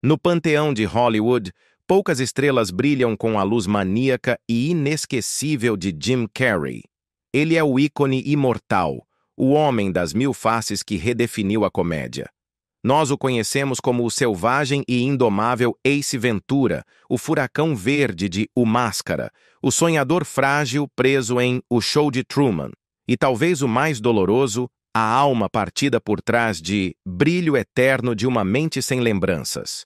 No panteão de Hollywood, poucas estrelas brilham com a luz maníaca e inesquecível de Jim Carrey. Ele é o ícone imortal, o homem das mil faces que redefiniu a comédia. Nós o conhecemos como o selvagem e indomável Ace Ventura, o furacão verde de O Máscara, o sonhador frágil preso em O Show de Truman, e talvez o mais doloroso, a alma partida por trás de Brilho Eterno de uma Mente Sem Lembranças.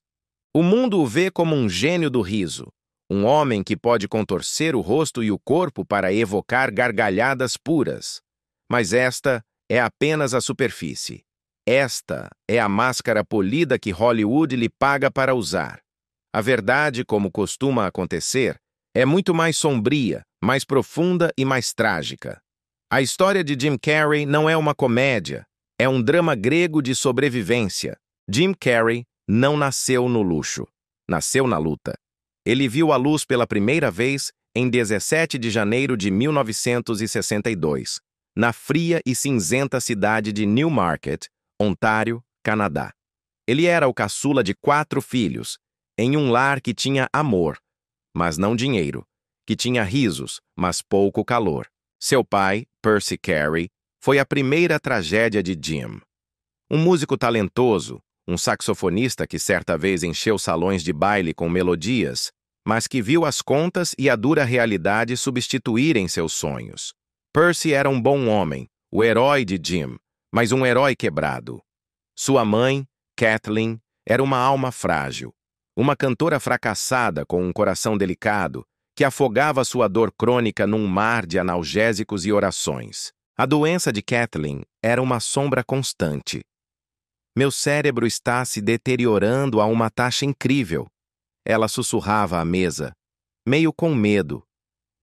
O mundo o vê como um gênio do riso, um homem que pode contorcer o rosto e o corpo para evocar gargalhadas puras. Mas esta é apenas a superfície. Esta é a máscara polida que Hollywood lhe paga para usar. A verdade, como costuma acontecer, é muito mais sombria, mais profunda e mais trágica. A história de Jim Carrey não é uma comédia, é um drama grego de sobrevivência. Jim Carrey não nasceu no luxo, nasceu na luta. Ele viu a luz pela primeira vez em 17 de janeiro de 1962, na fria e cinzenta cidade de Newmarket, Ontário, Canadá. Ele era o caçula de 4 filhos, em um lar que tinha amor, mas não dinheiro, que tinha risos, mas pouco calor. Seu pai, Percy Carey, foi a primeira tragédia de Jim. Um músico talentoso, um saxofonista que certa vez encheu salões de baile com melodias, mas que viu as contas e a dura realidade substituírem seus sonhos. Percy era um bom homem, o herói de Jim, mas um herói quebrado. Sua mãe, Kathleen, era uma alma frágil, uma cantora fracassada com um coração delicado, que afogava sua dor crônica num mar de analgésicos e orações. A doença de Kathleen era uma sombra constante. Meu cérebro está se deteriorando a uma taxa incrível. Ela sussurrava à mesa, meio com medo,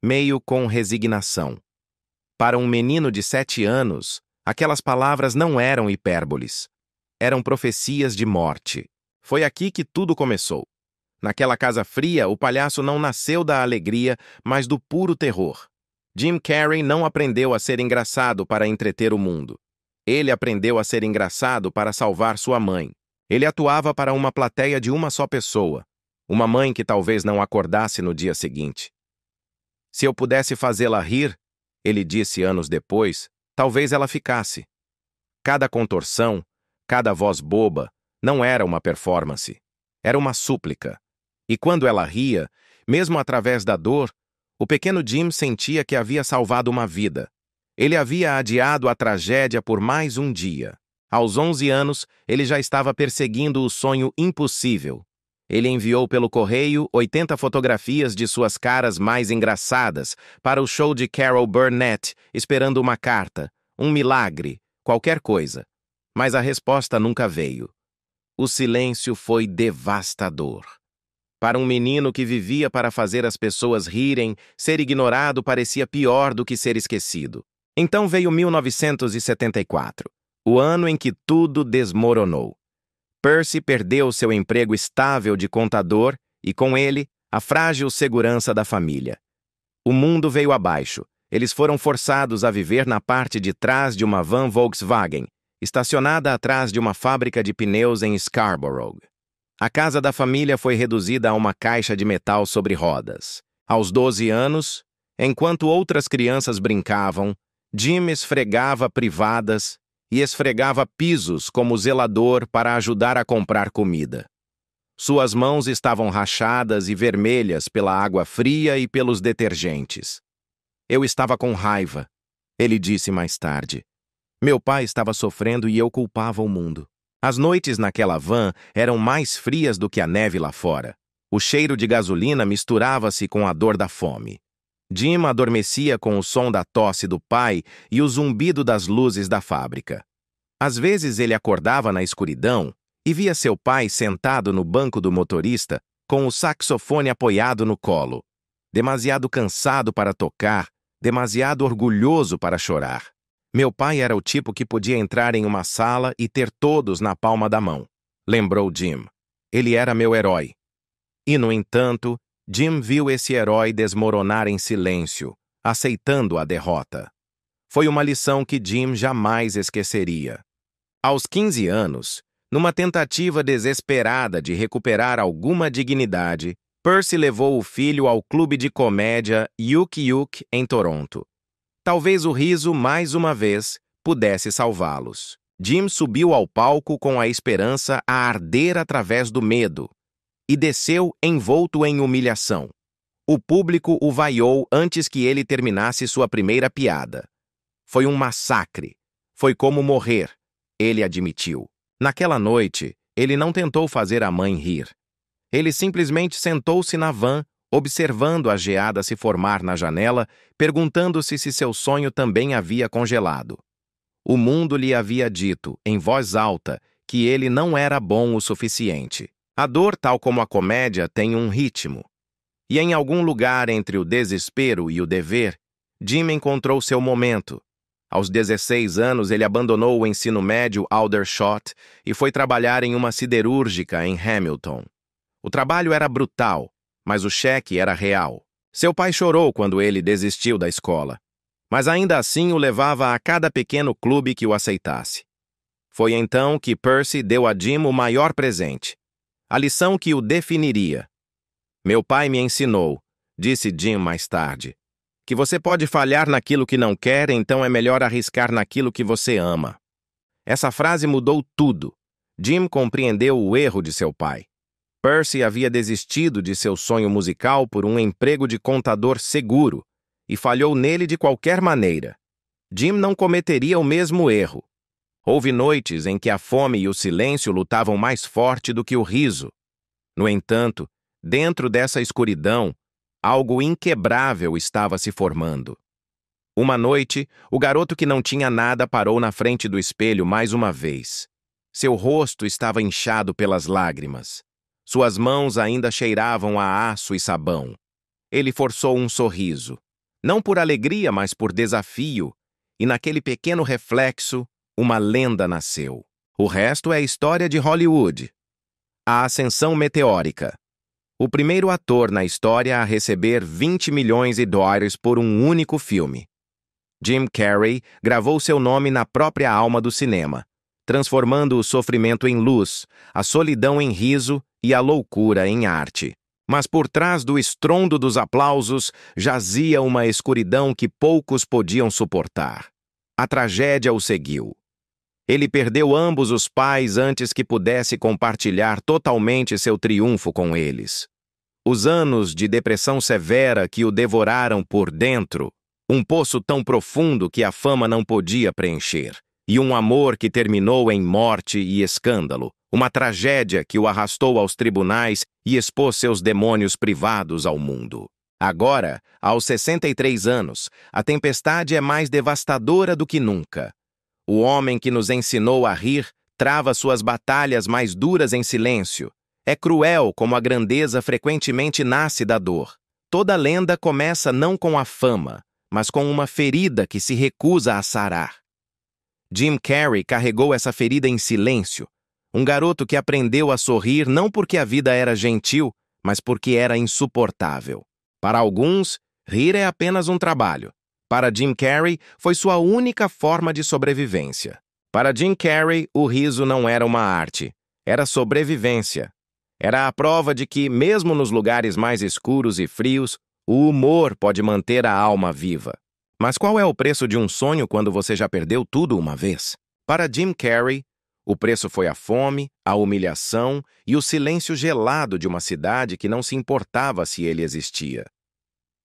meio com resignação. Para um menino de 7 anos, aquelas palavras não eram hipérboles. Eram profecias de morte. Foi aqui que tudo começou. Naquela casa fria, o palhaço não nasceu da alegria, mas do puro terror. Jim Carrey não aprendeu a ser engraçado para entreter o mundo. Ele aprendeu a ser engraçado para salvar sua mãe. Ele atuava para uma plateia de uma só pessoa, uma mãe que talvez não acordasse no dia seguinte. Se eu pudesse fazê-la rir, ele disse anos depois, talvez ela ficasse. Cada contorção, cada voz boba, não era uma performance. Era uma súplica. E quando ela ria, mesmo através da dor, o pequeno Jim sentia que havia salvado uma vida. Ele havia adiado a tragédia por mais um dia. Aos 11 anos, ele já estava perseguindo o sonho impossível. Ele enviou pelo correio 80 fotografias de suas caras mais engraçadas para o show de Carol Burnett, esperando uma carta, um milagre, qualquer coisa. Mas a resposta nunca veio. O silêncio foi devastador. Para um menino que vivia para fazer as pessoas rirem, ser ignorado parecia pior do que ser esquecido. Então veio 1974, o ano em que tudo desmoronou. Percy perdeu seu emprego estável de contador e, com ele, a frágil segurança da família. O mundo veio abaixo. Eles foram forçados a viver na parte de trás de uma van Volkswagen, estacionada atrás de uma fábrica de pneus em Scarborough. A casa da família foi reduzida a uma caixa de metal sobre rodas. Aos 12 anos, enquanto outras crianças brincavam, Jim esfregava privadas e esfregava pisos como zelador para ajudar a comprar comida. Suas mãos estavam rachadas e vermelhas pela água fria e pelos detergentes. Eu estava com raiva, ele disse mais tarde. Meu pai estava sofrendo e eu culpava o mundo. As noites naquela van eram mais frias do que a neve lá fora. O cheiro de gasolina misturava-se com a dor da fome. Jim adormecia com o som da tosse do pai e o zumbido das luzes da fábrica. Às vezes ele acordava na escuridão e via seu pai sentado no banco do motorista com o saxofone apoiado no colo. Demasiado cansado para tocar, demasiado orgulhoso para chorar. Meu pai era o tipo que podia entrar em uma sala e ter todos na palma da mão, lembrou Jim. Ele era meu herói. E, no entanto, Jim viu esse herói desmoronar em silêncio, aceitando a derrota. Foi uma lição que Jim jamais esqueceria. Aos 15 anos, Numa tentativa desesperada de recuperar alguma dignidade, Percy levou o filho ao clube de comédia Yuk Yuk em Toronto. Talvez o riso, mais uma vez, pudesse salvá-los. Jim subiu ao palco com a esperança a arder através do medo e desceu envolto em humilhação. O público o vaiou antes que ele terminasse sua primeira piada. Foi um massacre. Foi como morrer, ele admitiu. Naquela noite, ele não tentou fazer a mãe rir. Ele simplesmente sentou-se na van, observando a geada se formar na janela, perguntando-se se seu sonho também havia congelado. O mundo lhe havia dito, em voz alta, que ele não era bom o suficiente. A dor, tal como a comédia, tem um ritmo. E em algum lugar entre o desespero e o dever, Jim encontrou seu momento. Aos 16 anos, ele abandonou o ensino médio Aldershot e foi trabalhar em uma siderúrgica em Hamilton. O trabalho era brutal, mas o cheque era real. Seu pai chorou quando ele desistiu da escola, mas ainda assim o levava a cada pequeno clube que o aceitasse. Foi então que Percy deu a Jim o maior presente, a lição que o definiria. Meu pai me ensinou, disse Jim mais tarde, que você pode falhar naquilo que não quer, então é melhor arriscar naquilo que você ama. Essa frase mudou tudo. Jim compreendeu o erro de seu pai. Percy havia desistido de seu sonho musical por um emprego de contador seguro e falhou nele de qualquer maneira. Jim não cometeria o mesmo erro. Houve noites em que a fome e o silêncio lutavam mais forte do que o riso. No entanto, dentro dessa escuridão, algo inquebrável estava se formando. Uma noite, o garoto que não tinha nada parou na frente do espelho mais uma vez. Seu rosto estava inchado pelas lágrimas. Suas mãos ainda cheiravam a aço e sabão. Ele forçou um sorriso, não por alegria, mas por desafio, e naquele pequeno reflexo, uma lenda nasceu. O resto é história de Hollywood. A ascensão meteórica. O primeiro ator na história a receber 20 milhões de dólares por um único filme. Jim Carrey gravou seu nome na própria alma do cinema, transformando o sofrimento em luz, a solidão em riso e a loucura em arte. Mas por trás do estrondo dos aplausos jazia uma escuridão que poucos podiam suportar. A tragédia o seguiu. Ele perdeu ambos os pais antes que pudesse compartilhar totalmente seu triunfo com eles. Os anos de depressão severa que o devoraram por dentro, um poço tão profundo que a fama não podia preencher, e um amor que terminou em morte e escândalo, uma tragédia que o arrastou aos tribunais e expôs seus demônios privados ao mundo. Agora, aos 63 anos, a tempestade é mais devastadora do que nunca. O homem que nos ensinou a rir trava suas batalhas mais duras em silêncio. É cruel como a grandeza frequentemente nasce da dor. Toda lenda começa não com a fama, mas com uma ferida que se recusa a sarar. Jim Carrey carregou essa ferida em silêncio. Um garoto que aprendeu a sorrir não porque a vida era gentil, mas porque era insuportável. Para alguns, rir é apenas um trabalho. Para Jim Carrey, foi sua única forma de sobrevivência. Para Jim Carrey, o riso não era uma arte, era sobrevivência. Era a prova de que, mesmo nos lugares mais escuros e frios, o humor pode manter a alma viva. Mas qual é o preço de um sonho quando você já perdeu tudo uma vez? Para Jim Carrey, o preço foi a fome, a humilhação e o silêncio gelado de uma cidade que não se importava se ele existia.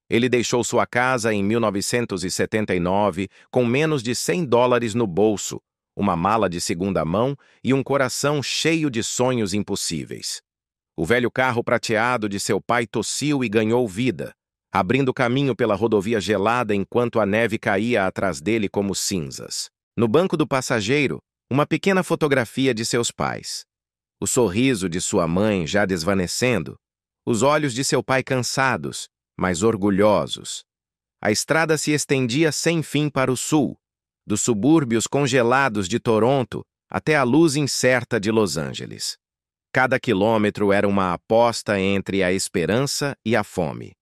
Ele deixou sua casa em 1979 com menos de $100 no bolso, uma mala de segunda mão e um coração cheio de sonhos impossíveis. O velho carro prateado de seu pai tossiu e ganhou vida, abrindo caminho pela rodovia gelada enquanto a neve caía atrás dele como cinzas. No banco do passageiro, uma pequena fotografia de seus pais. O sorriso de sua mãe já desvanecendo, os olhos de seu pai cansados, mas orgulhosos. A estrada se estendia sem fim para o sul, dos subúrbios congelados de Toronto até a luz incerta de Los Angeles. Cada quilômetro era uma aposta entre a esperança e a fome.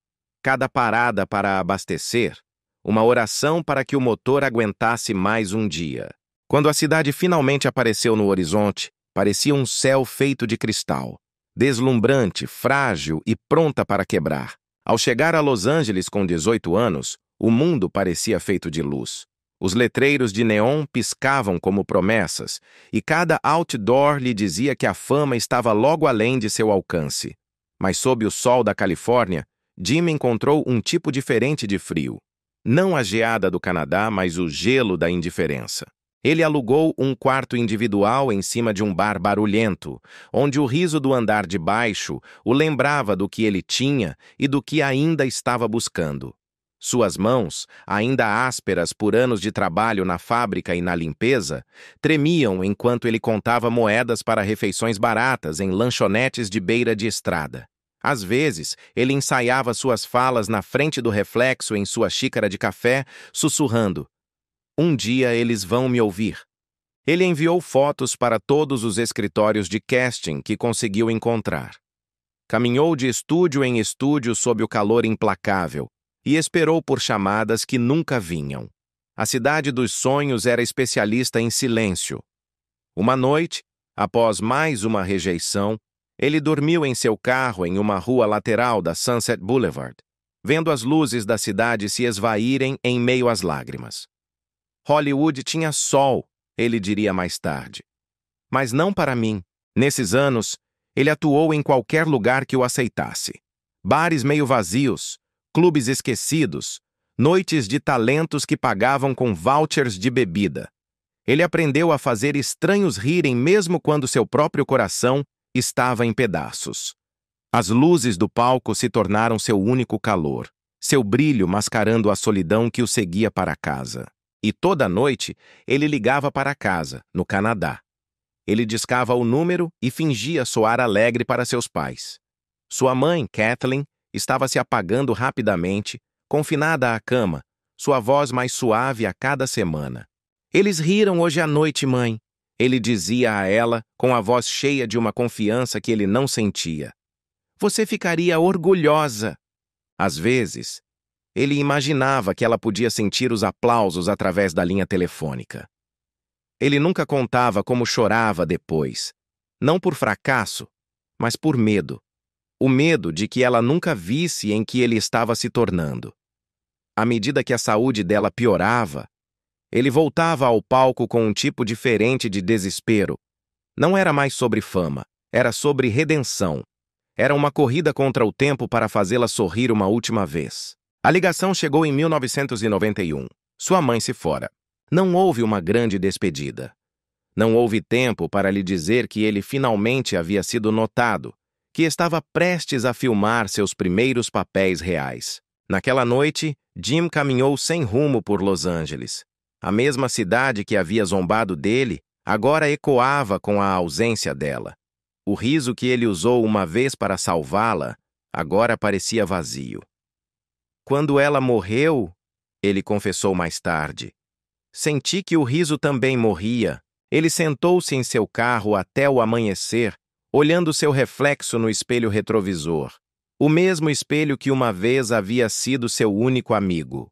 Cada parada para abastecer, uma oração para que o motor aguentasse mais um dia. Quando a cidade finalmente apareceu no horizonte, parecia um céu feito de cristal, deslumbrante, frágil e pronta para quebrar. Ao chegar a Los Angeles com 18 anos, o mundo parecia feito de luz. Os letreiros de neon piscavam como promessas, e cada outdoor lhe dizia que a fama estava logo além de seu alcance. Mas sob o sol da Califórnia, Jim encontrou um tipo diferente de frio. Não a geada do Canadá, mas o gelo da indiferença. Ele alugou um quarto individual em cima de um bar barulhento, onde o riso do andar de baixo o lembrava do que ele tinha e do que ainda estava buscando. Suas mãos, ainda ásperas por anos de trabalho na fábrica e na limpeza, tremiam enquanto ele contava moedas para refeições baratas em lanchonetes de beira de estrada. Às vezes, ele ensaiava suas falas na frente do reflexo em sua xícara de café, sussurrando: "Um dia eles vão me ouvir." Ele enviou fotos para todos os escritórios de casting que conseguiu encontrar. Caminhou de estúdio em estúdio sob o calor implacável e esperou por chamadas que nunca vinham. A cidade dos sonhos era especialista em silêncio. Uma noite, após mais uma rejeição, ele dormiu em seu carro em uma rua lateral da Sunset Boulevard, vendo as luzes da cidade se esvaírem em meio às lágrimas. Hollywood tinha sol, ele diria mais tarde. Mas não para mim. Nesses anos, ele atuou em qualquer lugar que o aceitasse. Bares meio vazios, clubes esquecidos, noites de talentos que pagavam com vouchers de bebida. Ele aprendeu a fazer estranhos rirem mesmo quando seu próprio coração estava em pedaços. As luzes do palco se tornaram seu único calor, seu brilho mascarando a solidão que o seguia para casa. E toda noite, ele ligava para casa, no Canadá. Ele discava o número e fingia soar alegre para seus pais. Sua mãe, Kathleen, estava se apagando rapidamente, confinada à cama, sua voz mais suave a cada semana. "Eles riram hoje à noite, mãe," ele dizia a ela, com a voz cheia de uma confiança que ele não sentia. "Você ficaria orgulhosa." Às vezes, ele imaginava que ela podia sentir os aplausos através da linha telefônica. Ele nunca contava como chorava depois, não por fracasso, mas por medo. O medo de que ela nunca visse em que ele estava se tornando. À medida que a saúde dela piorava, ele voltava ao palco com um tipo diferente de desespero. Não era mais sobre fama, era sobre redenção. Era uma corrida contra o tempo para fazê-la sorrir uma última vez. A ligação chegou em 1991. Sua mãe se fora. Não houve uma grande despedida. Não houve tempo para lhe dizer que ele finalmente havia sido notado, que estava prestes a filmar seus primeiros papéis reais. Naquela noite, Jim caminhou sem rumo por Los Angeles. A mesma cidade que havia zombado dele, agora ecoava com a ausência dela. O riso que ele usou uma vez para salvá-la, agora parecia vazio. "Quando ela morreu," ele confessou mais tarde, "senti que o riso também morria." Ele sentou-se em seu carro até o amanhecer, olhando seu reflexo no espelho retrovisor. O mesmo espelho que uma vez havia sido seu único amigo.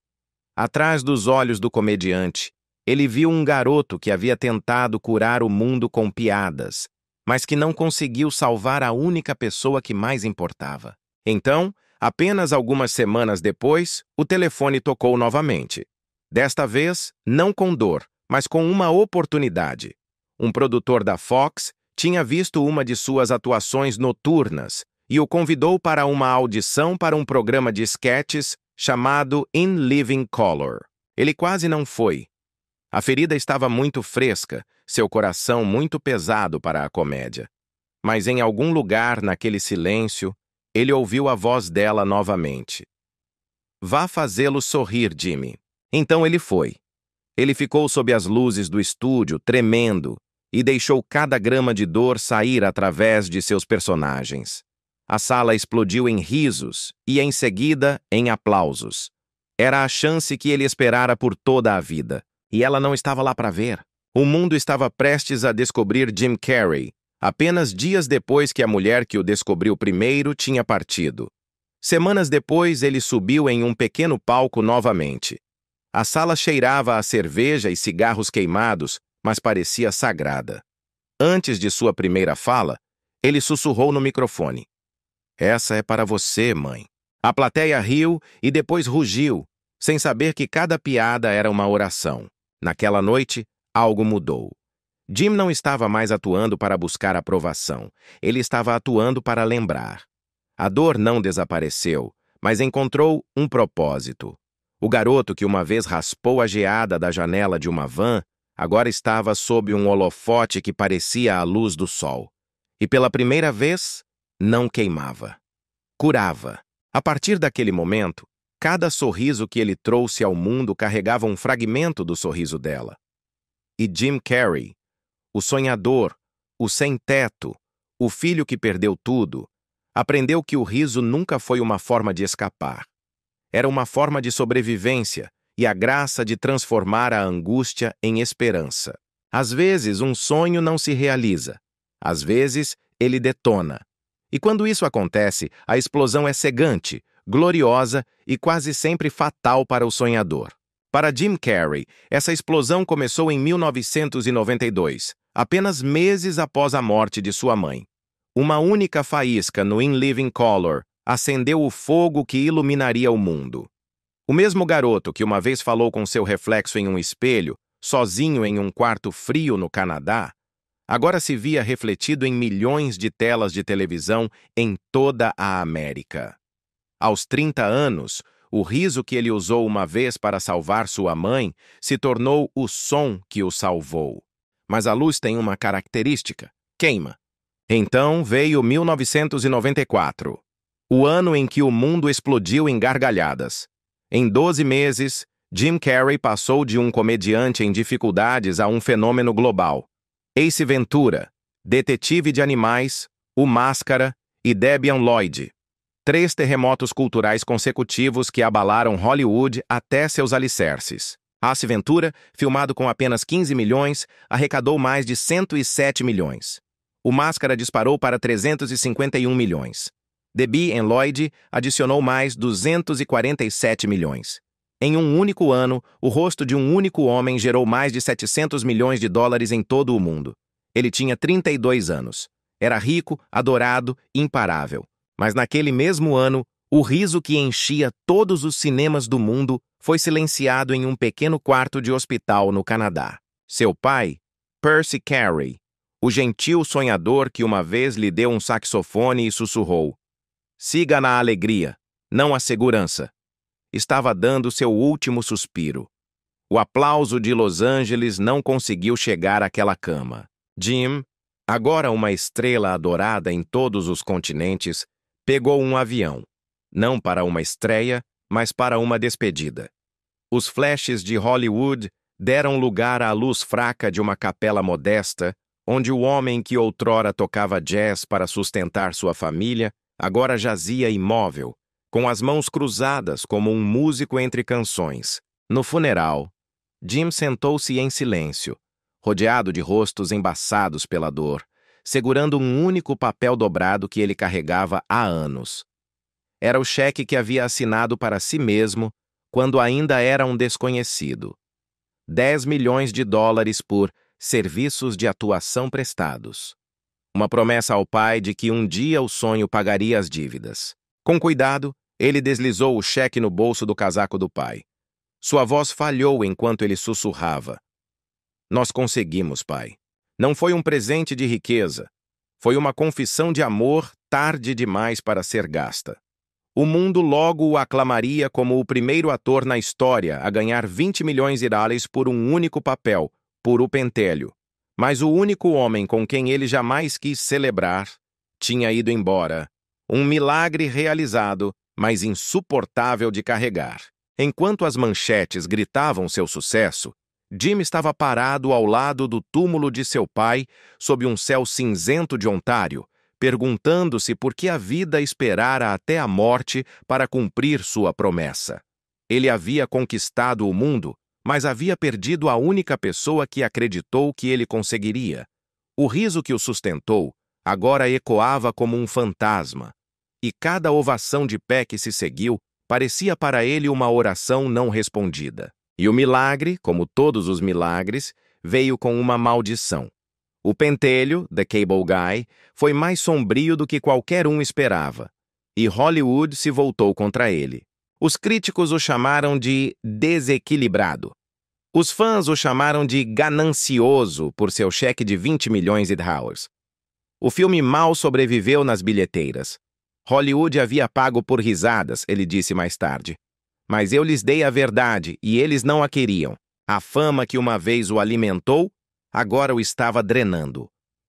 Atrás dos olhos do comediante, ele viu um garoto que havia tentado curar o mundo com piadas, mas que não conseguiu salvar a única pessoa que mais importava. Então, apenas algumas semanas depois, o telefone tocou novamente. Desta vez, não com dor, mas com uma oportunidade. Um produtor da Fox tinha visto uma de suas atuações noturnas e o convidou para uma audição para um programa de sketches chamado In Living Color. Ele quase não foi. A ferida estava muito fresca, seu coração muito pesado para a comédia. Mas em algum lugar naquele silêncio, ele ouviu a voz dela novamente. "Vá fazê-lo sorrir, Jimmy." Então ele foi. Ele ficou sob as luzes do estúdio, tremendo, e deixou cada grama de dor sair através de seus personagens. A sala explodiu em risos e, em seguida, em aplausos. Era a chance que ele esperara por toda a vida, e ela não estava lá para ver. O mundo estava prestes a descobrir Jim Carrey, apenas dias depois que a mulher que o descobriu primeiro tinha partido. Semanas depois, ele subiu em um pequeno palco novamente. A sala cheirava a cerveja e cigarros queimados, mas parecia sagrada. Antes de sua primeira fala, ele sussurrou no microfone. Essa é para você, mãe. A plateia riu e depois rugiu, sem saber que cada piada era uma oração. Naquela noite, algo mudou. Jim não estava mais atuando para buscar aprovação. Ele estava atuando para lembrar. A dor não desapareceu, mas encontrou um propósito. O garoto que uma vez raspou a geada da janela de uma van, agora estava sob um holofote que parecia a luz do sol. E pela primeira vez, não queimava. Curava. A partir daquele momento, cada sorriso que ele trouxe ao mundo carregava um fragmento do sorriso dela. E Jim Carrey, o sonhador, o sem-teto, o filho que perdeu tudo, aprendeu que o riso nunca foi uma forma de escapar. Era uma forma de sobrevivência e a graça de transformar a angústia em esperança. Às vezes, um sonho não se realiza. Às vezes, ele detona. E quando isso acontece, a explosão é cegante, gloriosa e quase sempre fatal para o sonhador. Para Jim Carrey, essa explosão começou em 1992, apenas meses após a morte de sua mãe. Uma única faísca no In Living Color acendeu o fogo que iluminaria o mundo. O mesmo garoto que uma vez falou com seu reflexo em um espelho, sozinho em um quarto frio no Canadá, agora se via refletido em milhões de telas de televisão em toda a América. Aos 30 anos, o riso que ele usou uma vez para salvar sua mãe se tornou o som que o salvou. Mas a luz tem uma característica: queima. Então veio 1994, o ano em que o mundo explodiu em gargalhadas. Em 12 meses, Jim Carrey passou de um comediante em dificuldades a um fenômeno global. Ace Ventura, Detetive de Animais, O Máscara e Debian Lloyd. 3 terremotos culturais consecutivos que abalaram Hollywood até seus alicerces. Ace Ventura, filmado com apenas 15 milhões, arrecadou mais de 107 milhões. O Máscara disparou para 351 milhões. Debian Lloyd adicionou mais 247 milhões. Em um único ano, o rosto de um único homem gerou mais de 700 milhões de dólares em todo o mundo. Ele tinha 32 anos. Era rico, adorado, imparável. Mas naquele mesmo ano, o riso que enchia todos os cinemas do mundo foi silenciado em um pequeno quarto de hospital no Canadá. Seu pai, Percy Carey, o gentil sonhador que uma vez lhe deu um saxofone e sussurrou: "Siga na alegria, não a segurança", estava dando seu último suspiro. O aplauso de Los Angeles não conseguiu chegar àquela cama. Jim, agora uma estrela adorada em todos os continentes, pegou um avião, não para uma estreia, mas para uma despedida. Os flashes de Hollywood deram lugar à luz fraca de uma capela modesta, onde o homem que outrora tocava jazz para sustentar sua família, agora jazia imóvel, com as mãos cruzadas como um músico entre canções. No funeral, Jim sentou-se em silêncio, rodeado de rostos embaçados pela dor, segurando um único papel dobrado que ele carregava há anos. Era o cheque que havia assinado para si mesmo quando ainda era um desconhecido. 10 milhões de dólares por serviços de atuação prestados. Uma promessa ao pai de que um dia o sonho pagaria as dívidas. Com cuidado, ele deslizou o cheque no bolso do casaco do pai. Sua voz falhou enquanto ele sussurrava: "Nós conseguimos, pai. Não foi um presente de riqueza. Foi uma confissão de amor tarde demais para ser gasta." O mundo logo o aclamaria como o primeiro ator na história a ganhar 20 milhões de dólares por um único papel, por O Pentelho. Mas o único homem com quem ele jamais quis celebrar tinha ido embora. Um milagre realizado, mas insuportável de carregar. Enquanto as manchetes gritavam seu sucesso, Jim estava parado ao lado do túmulo de seu pai, sob um céu cinzento de Ontário, perguntando-se por que a vida esperara até a morte para cumprir sua promessa. Ele havia conquistado o mundo, mas havia perdido a única pessoa que acreditou que ele conseguiria. O riso que o sustentou agora ecoava como um fantasma, e cada ovação de pé que se seguiu parecia para ele uma oração não respondida. E o milagre, como todos os milagres, veio com uma maldição. O pentelho, The Cable Guy, foi mais sombrio do que qualquer um esperava, e Hollywood se voltou contra ele. Os críticos o chamaram de desequilibrado. Os fãs o chamaram de ganancioso por seu cheque de 20 milhões de dólares. O filme mal sobreviveu nas bilheteiras. Hollywood havia pago por risadas, ele disse mais tarde. Mas eu lhes dei a verdade e eles não a queriam. A fama que uma vez o alimentou, agora o estava drenando.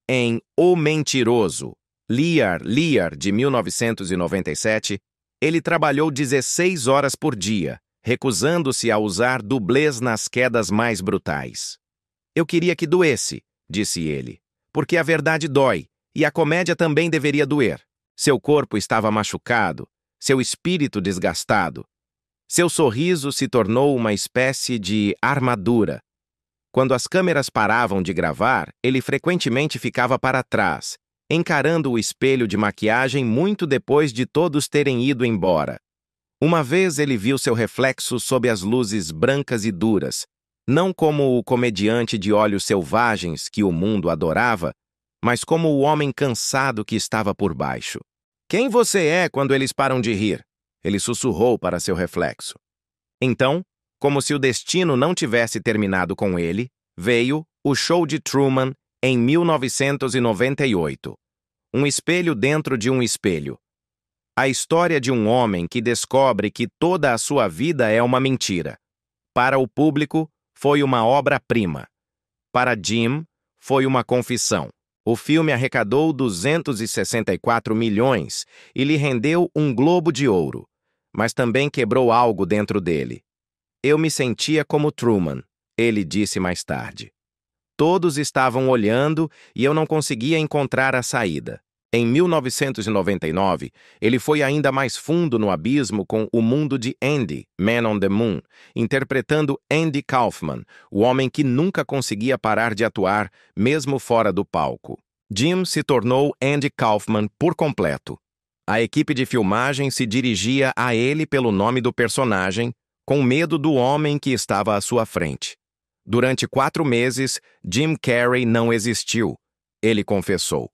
Em O Mentiroso, Lear, de 1997, ele trabalhou 16 horas por dia, recusando-se a usar dublês nas quedas mais brutais. Eu queria que doesse, disse ele, porque a verdade dói, e a comédia também deveria doer. Seu corpo estava machucado, seu espírito desgastado. Seu sorriso se tornou uma espécie de armadura. Quando as câmeras paravam de gravar, ele frequentemente ficava para trás, encarando o espelho de maquiagem muito depois de todos terem ido embora. Uma vez ele viu seu reflexo sob as luzes brancas e duras, não como o comediante de olhos selvagens que o mundo adorava, mas como o homem cansado que estava por baixo. Quem você é quando eles param de rir? Ele sussurrou para seu reflexo. Então, como se o destino não tivesse terminado com ele, veio o Show de Truman em 1998. Um espelho dentro de um espelho. A história de um homem que descobre que toda a sua vida é uma mentira. Para o público, foi uma obra-prima. Para Jim, foi uma confissão. O filme arrecadou 264 milhões e lhe rendeu um Globo de Ouro, mas também quebrou algo dentro dele. Eu me sentia como Truman, ele disse mais tarde. Todos estavam olhando e eu não conseguia encontrar a saída. Em 1999, ele foi ainda mais fundo no abismo com O Mundo de Andy, Man on the Moon, interpretando Andy Kaufman, o homem que nunca conseguia parar de atuar, mesmo fora do palco. Jim se tornou Andy Kaufman por completo. A equipe de filmagem se dirigia a ele pelo nome do personagem, com medo do homem que estava à sua frente. Durante 4 meses, Jim Carrey não existiu, ele confessou.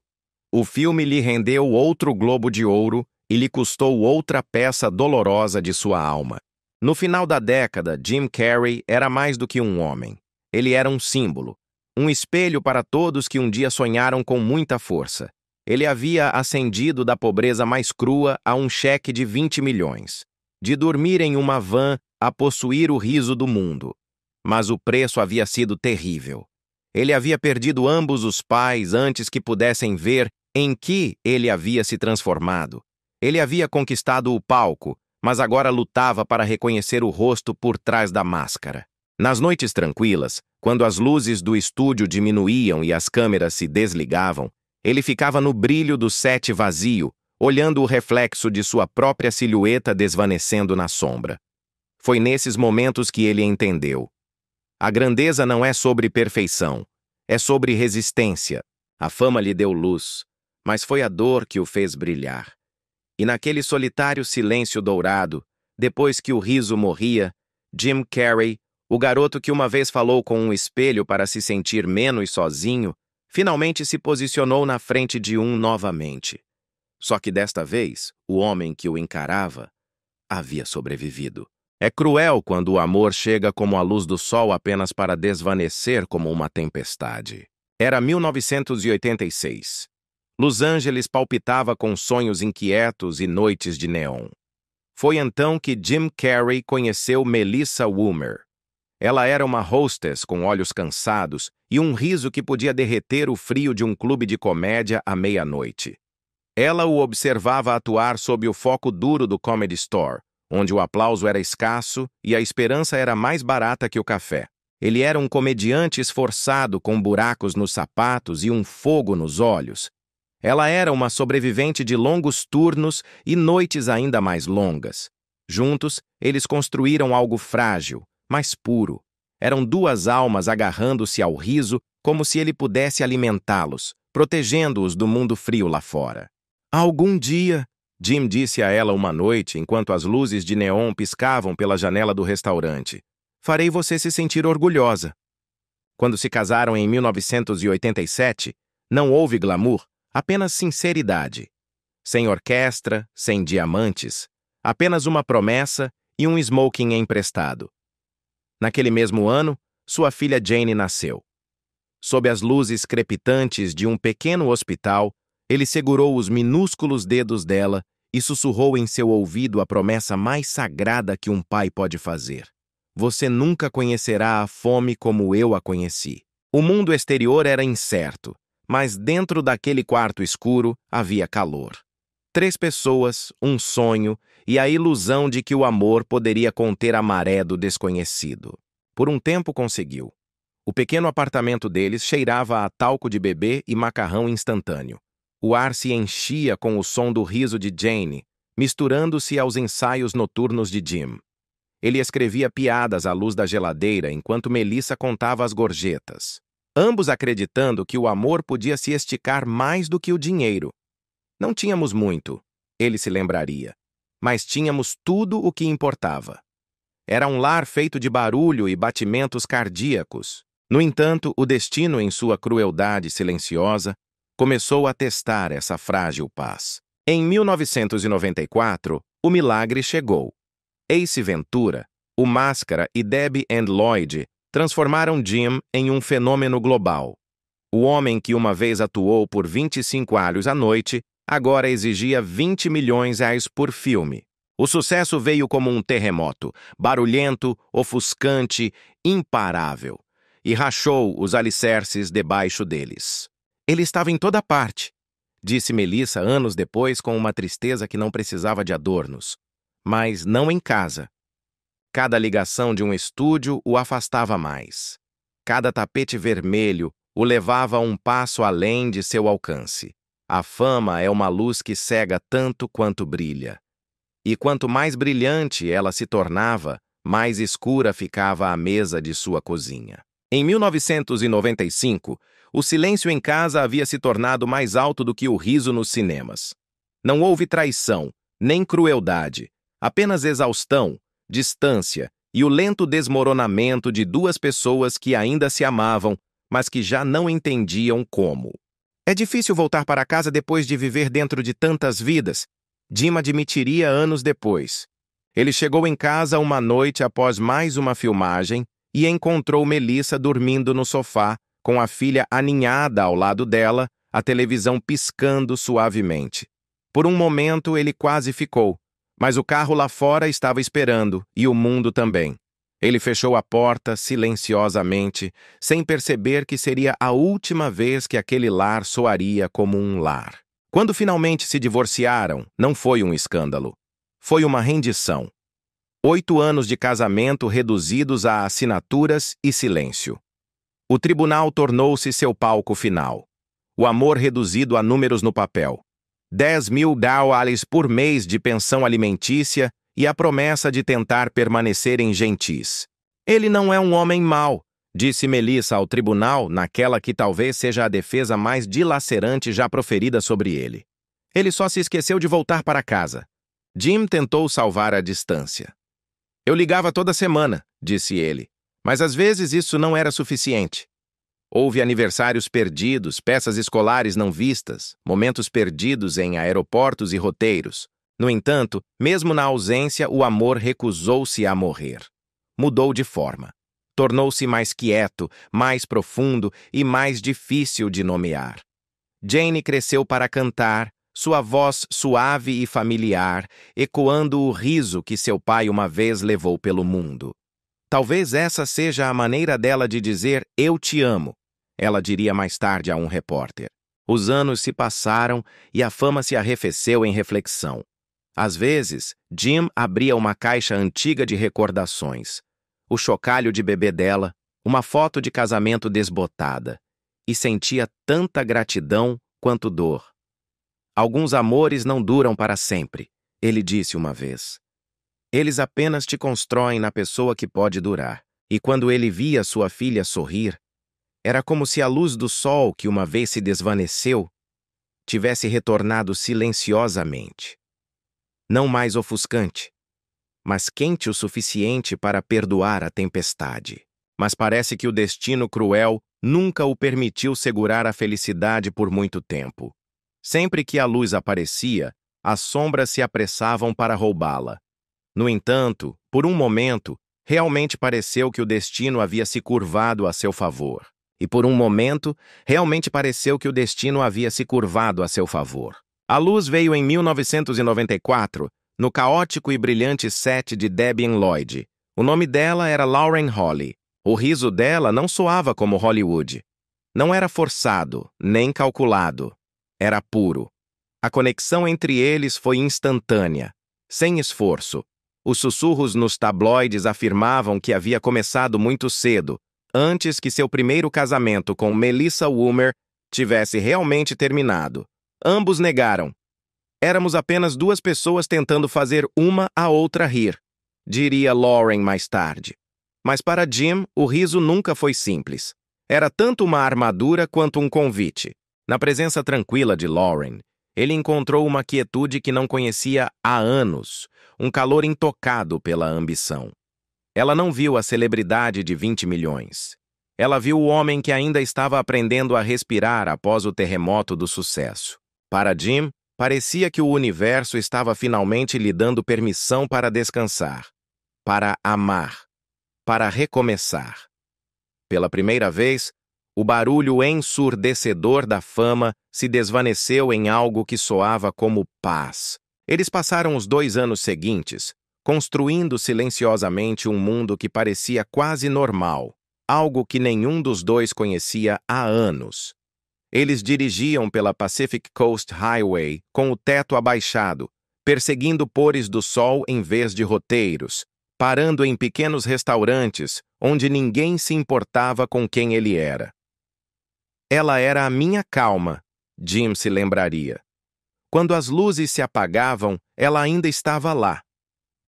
O filme lhe rendeu outro Globo de Ouro e lhe custou outra peça dolorosa de sua alma. No final da década, Jim Carrey era mais do que um homem. Ele era um símbolo, um espelho para todos que um dia sonharam com muita força. Ele havia ascendido da pobreza mais crua a um cheque de 20 milhões. De dormir em uma van a possuir o riso do mundo. Mas o preço havia sido terrível. Ele havia perdido ambos os pais antes que pudessem ver em que ele havia se transformado. Ele havia conquistado o palco, mas agora lutava para reconhecer o rosto por trás da máscara. Nas noites tranquilas, quando as luzes do estúdio diminuíam e as câmeras se desligavam, ele ficava no brilho do set vazio, olhando o reflexo de sua própria silhueta desvanecendo na sombra. Foi nesses momentos que ele entendeu. A grandeza não é sobre perfeição, é sobre resistência. A fama lhe deu luz, mas foi a dor que o fez brilhar. E naquele solitário silêncio dourado, depois que o riso morria, Jim Carrey, o garoto que uma vez falou com um espelho para se sentir menos sozinho, finalmente se posicionou na frente de um novamente. Só que desta vez, o homem que o encarava havia sobrevivido. É cruel quando o amor chega como a luz do sol apenas para desvanecer como uma tempestade. Era 1986. Los Angeles palpitava com sonhos inquietos e noites de neon. Foi então que Jim Carrey conheceu Melissa Woomer. Ela era uma hostess com olhos cansados e um riso que podia derreter o frio de um clube de comédia à meia-noite. Ela o observava atuar sob o foco duro do Comedy Store, onde o aplauso era escasso e a esperança era mais barata que o café. Ele era um comediante esforçado com buracos nos sapatos e um fogo nos olhos. Ela era uma sobrevivente de longos turnos e noites ainda mais longas. Juntos, eles construíram algo frágil, mas puro. Eram 2 almas agarrando-se ao riso como se ele pudesse alimentá-los, protegendo-os do mundo frio lá fora. Algum dia, Jim disse a ela uma noite enquanto as luzes de neon piscavam pela janela do restaurante, farei você se sentir orgulhosa. Quando se casaram em 1987, não houve glamour, apenas sinceridade. Sem orquestra, sem diamantes, apenas uma promessa e um smoking emprestado. Naquele mesmo ano, sua filha Jane nasceu. Sob as luzes crepitantes de um pequeno hospital, ele segurou os minúsculos dedos dela e sussurrou em seu ouvido a promessa mais sagrada que um pai pode fazer. Você nunca conhecerá a fome como eu a conheci. O mundo exterior era incerto, mas dentro daquele quarto escuro havia calor. 3 pessoas, um sonho e a ilusão de que o amor poderia conter a maré do desconhecido. Por um tempo conseguiu. O pequeno apartamento deles cheirava a talco de bebê e macarrão instantâneo. O ar se enchia com o som do riso de Jane, misturando-se aos ensaios noturnos de Jim. Ele escrevia piadas à luz da geladeira enquanto Melissa contava as gorjetas, ambos acreditando que o amor podia se esticar mais do que o dinheiro. Não tínhamos muito, ele se lembraria, mas tínhamos tudo o que importava. Era um lar feito de barulho e batimentos cardíacos. No entanto, o destino, em sua crueldade silenciosa, começou a testar essa frágil paz. Em 1994, o milagre chegou. Ace Ventura, o Máscara e Debbie and Lloyd transformaram Jim em um fenômeno global. O homem que uma vez atuou por 25 alhos à noite, agora exigia 20 milhões por filme. O sucesso veio como um terremoto, barulhento, ofuscante, imparável, e rachou os alicerces debaixo deles. Ele estava em toda parte, disse Melissa anos depois com uma tristeza que não precisava de adornos. Mas não em casa. Cada ligação de um estúdio o afastava mais. Cada tapete vermelho o levava um passo além de seu alcance. A fama é uma luz que cega tanto quanto brilha. E quanto mais brilhante ela se tornava, mais escura ficava a mesa de sua cozinha. Em 1995, o silêncio em casa havia se tornado mais alto do que o riso nos cinemas. Não houve traição, nem crueldade. Apenas exaustão, distância e o lento desmoronamento de 2 pessoas que ainda se amavam, mas que já não entendiam como. É difícil voltar para casa depois de viver dentro de tantas vidas, Jim admitiria anos depois. Ele chegou em casa uma noite após mais uma filmagem e encontrou Melissa dormindo no sofá, com a filha aninhada ao lado dela, a televisão piscando suavemente. Por um momento ele quase ficou. Mas o carro lá fora estava esperando, e o mundo também. Ele fechou a porta silenciosamente, sem perceber que seria a última vez que aquele lar soaria como um lar. Quando finalmente se divorciaram, não foi um escândalo. Foi uma rendição. 8 anos de casamento reduzidos a assinaturas e silêncio. O tribunal tornou-se seu palco final. O amor reduzido a números no papel. 10 mil dólares por mês de pensão alimentícia e a promessa de tentar permanecer em gentis. Ele não é um homem mau, disse Melissa ao tribunal naquela que talvez seja a defesa mais dilacerante já proferida sobre ele. Ele só se esqueceu de voltar para casa. Jim tentou salvar a distância. Eu ligava toda semana, disse ele, mas às vezes isso não era suficiente. Houve aniversários perdidos, peças escolares não vistas, momentos perdidos em aeroportos e roteiros. No entanto, mesmo na ausência, o amor recusou-se a morrer. Mudou de forma. Tornou-se mais quieto, mais profundo e mais difícil de nomear. Jane cresceu para cantar, sua voz suave e familiar, ecoando o riso que seu pai uma vez levou pelo mundo. Talvez essa seja a maneira dela de dizer "eu te amo", ela diria mais tarde a um repórter. Os anos se passaram e a fama se arrefeceu em reflexão. Às vezes, Jim abria uma caixa antiga de recordações, o chocalho de bebê dela, uma foto de casamento desbotada, e sentia tanta gratidão quanto dor. Alguns amores não duram para sempre, ele disse uma vez. Eles apenas te constroem na pessoa que pode durar. E quando ele via sua filha sorrir, era como se a luz do sol que uma vez se desvaneceu tivesse retornado silenciosamente. Não mais ofuscante, mas quente o suficiente para perdoar a tempestade. mas parece que o destino cruel nunca o permitiu segurar a felicidade por muito tempo. Sempre que a luz aparecia, as sombras se apressavam para roubá-la. No entanto, por um momento, realmente pareceu que o destino havia se curvado a seu favor. E por um momento, realmente pareceu que o destino havia se curvado a seu favor. A luz veio em 1994, no caótico e brilhante set de Debbie Lloyd. O nome dela era Lauren Holly. O riso dela não soava como Hollywood. Não era forçado, nem calculado. Era puro. A conexão entre eles foi instantânea, sem esforço. Os sussurros nos tabloides afirmavam que havia começado muito cedo, antes que seu primeiro casamento com Melissa Woomer tivesse realmente terminado. Ambos negaram. Éramos apenas duas pessoas tentando fazer uma a outra rir, diria Lauren mais tarde. Mas para Jim, o riso nunca foi simples. Era tanto uma armadura quanto um convite. Na presença tranquila de Lauren, ele encontrou uma quietude que não conhecia há anos, um calor intocado pela ambição. Ela não viu a celebridade de 20 milhões. Ela viu o homem que ainda estava aprendendo a respirar após o terremoto do sucesso. Para Jim, parecia que o universo estava finalmente lhe dando permissão para descansar, para amar, para recomeçar. Pela primeira vez, o barulho ensurdecedor da fama se desvaneceu em algo que soava como paz. Eles passaram os 2 anos seguintes, construindo silenciosamente um mundo que parecia quase normal, algo que nenhum dos dois conhecia há anos. Eles dirigiam pela Pacific Coast Highway com o teto abaixado, perseguindo pores do sol em vez de roteiros, parando em pequenos restaurantes onde ninguém se importava com quem ele era. Ela era a minha calma, Jim se lembraria. Quando as luzes se apagavam, ela ainda estava lá.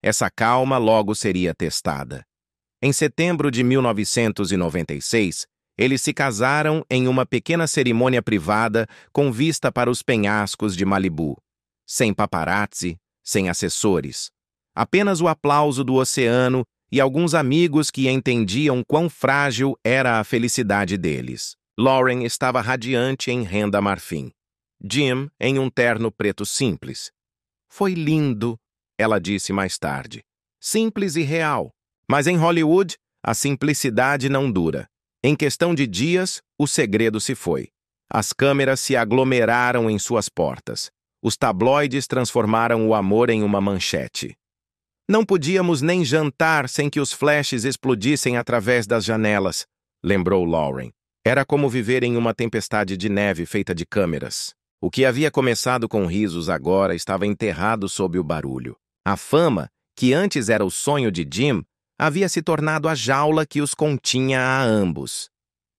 Essa calma logo seria testada. Em setembro de 1996, eles se casaram em uma pequena cerimônia privada com vista para os penhascos de Malibu, sem paparazzi, sem assessores. Apenas o aplauso do oceano e alguns amigos que entendiam quão frágil era a felicidade deles. Lauren estava radiante em renda marfim. Jim em um terno preto simples. Foi lindo, ela disse mais tarde. Simples e real. Mas em Hollywood, a simplicidade não dura. Em questão de dias, o segredo se foi. As câmeras se aglomeraram em suas portas. Os tabloides transformaram o amor em uma manchete. Não podíamos nem jantar sem que os flashes explodissem através das janelas, lembrou Lauren. Era como viver em uma tempestade de neve feita de câmeras. O que havia começado com risos agora estava enterrado sob o barulho. A fama, que antes era o sonho de Jim, havia se tornado a jaula que os continha a ambos.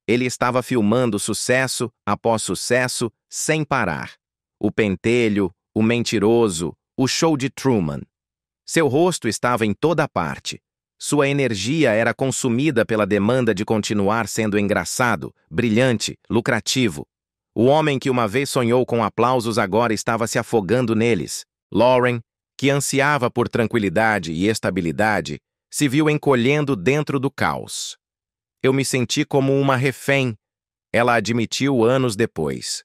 Ele estava filmando sucesso após sucesso sem parar. O pentelho, o mentiroso, o show de Truman. Seu rosto estava em toda parte. Sua energia era consumida pela demanda de continuar sendo engraçado, brilhante, lucrativo. O homem que uma vez sonhou com aplausos agora estava se afogando neles. Lauren, que ansiava por tranquilidade e estabilidade, se viu encolhendo dentro do caos. Eu me senti como uma refém, ela admitiu anos depois.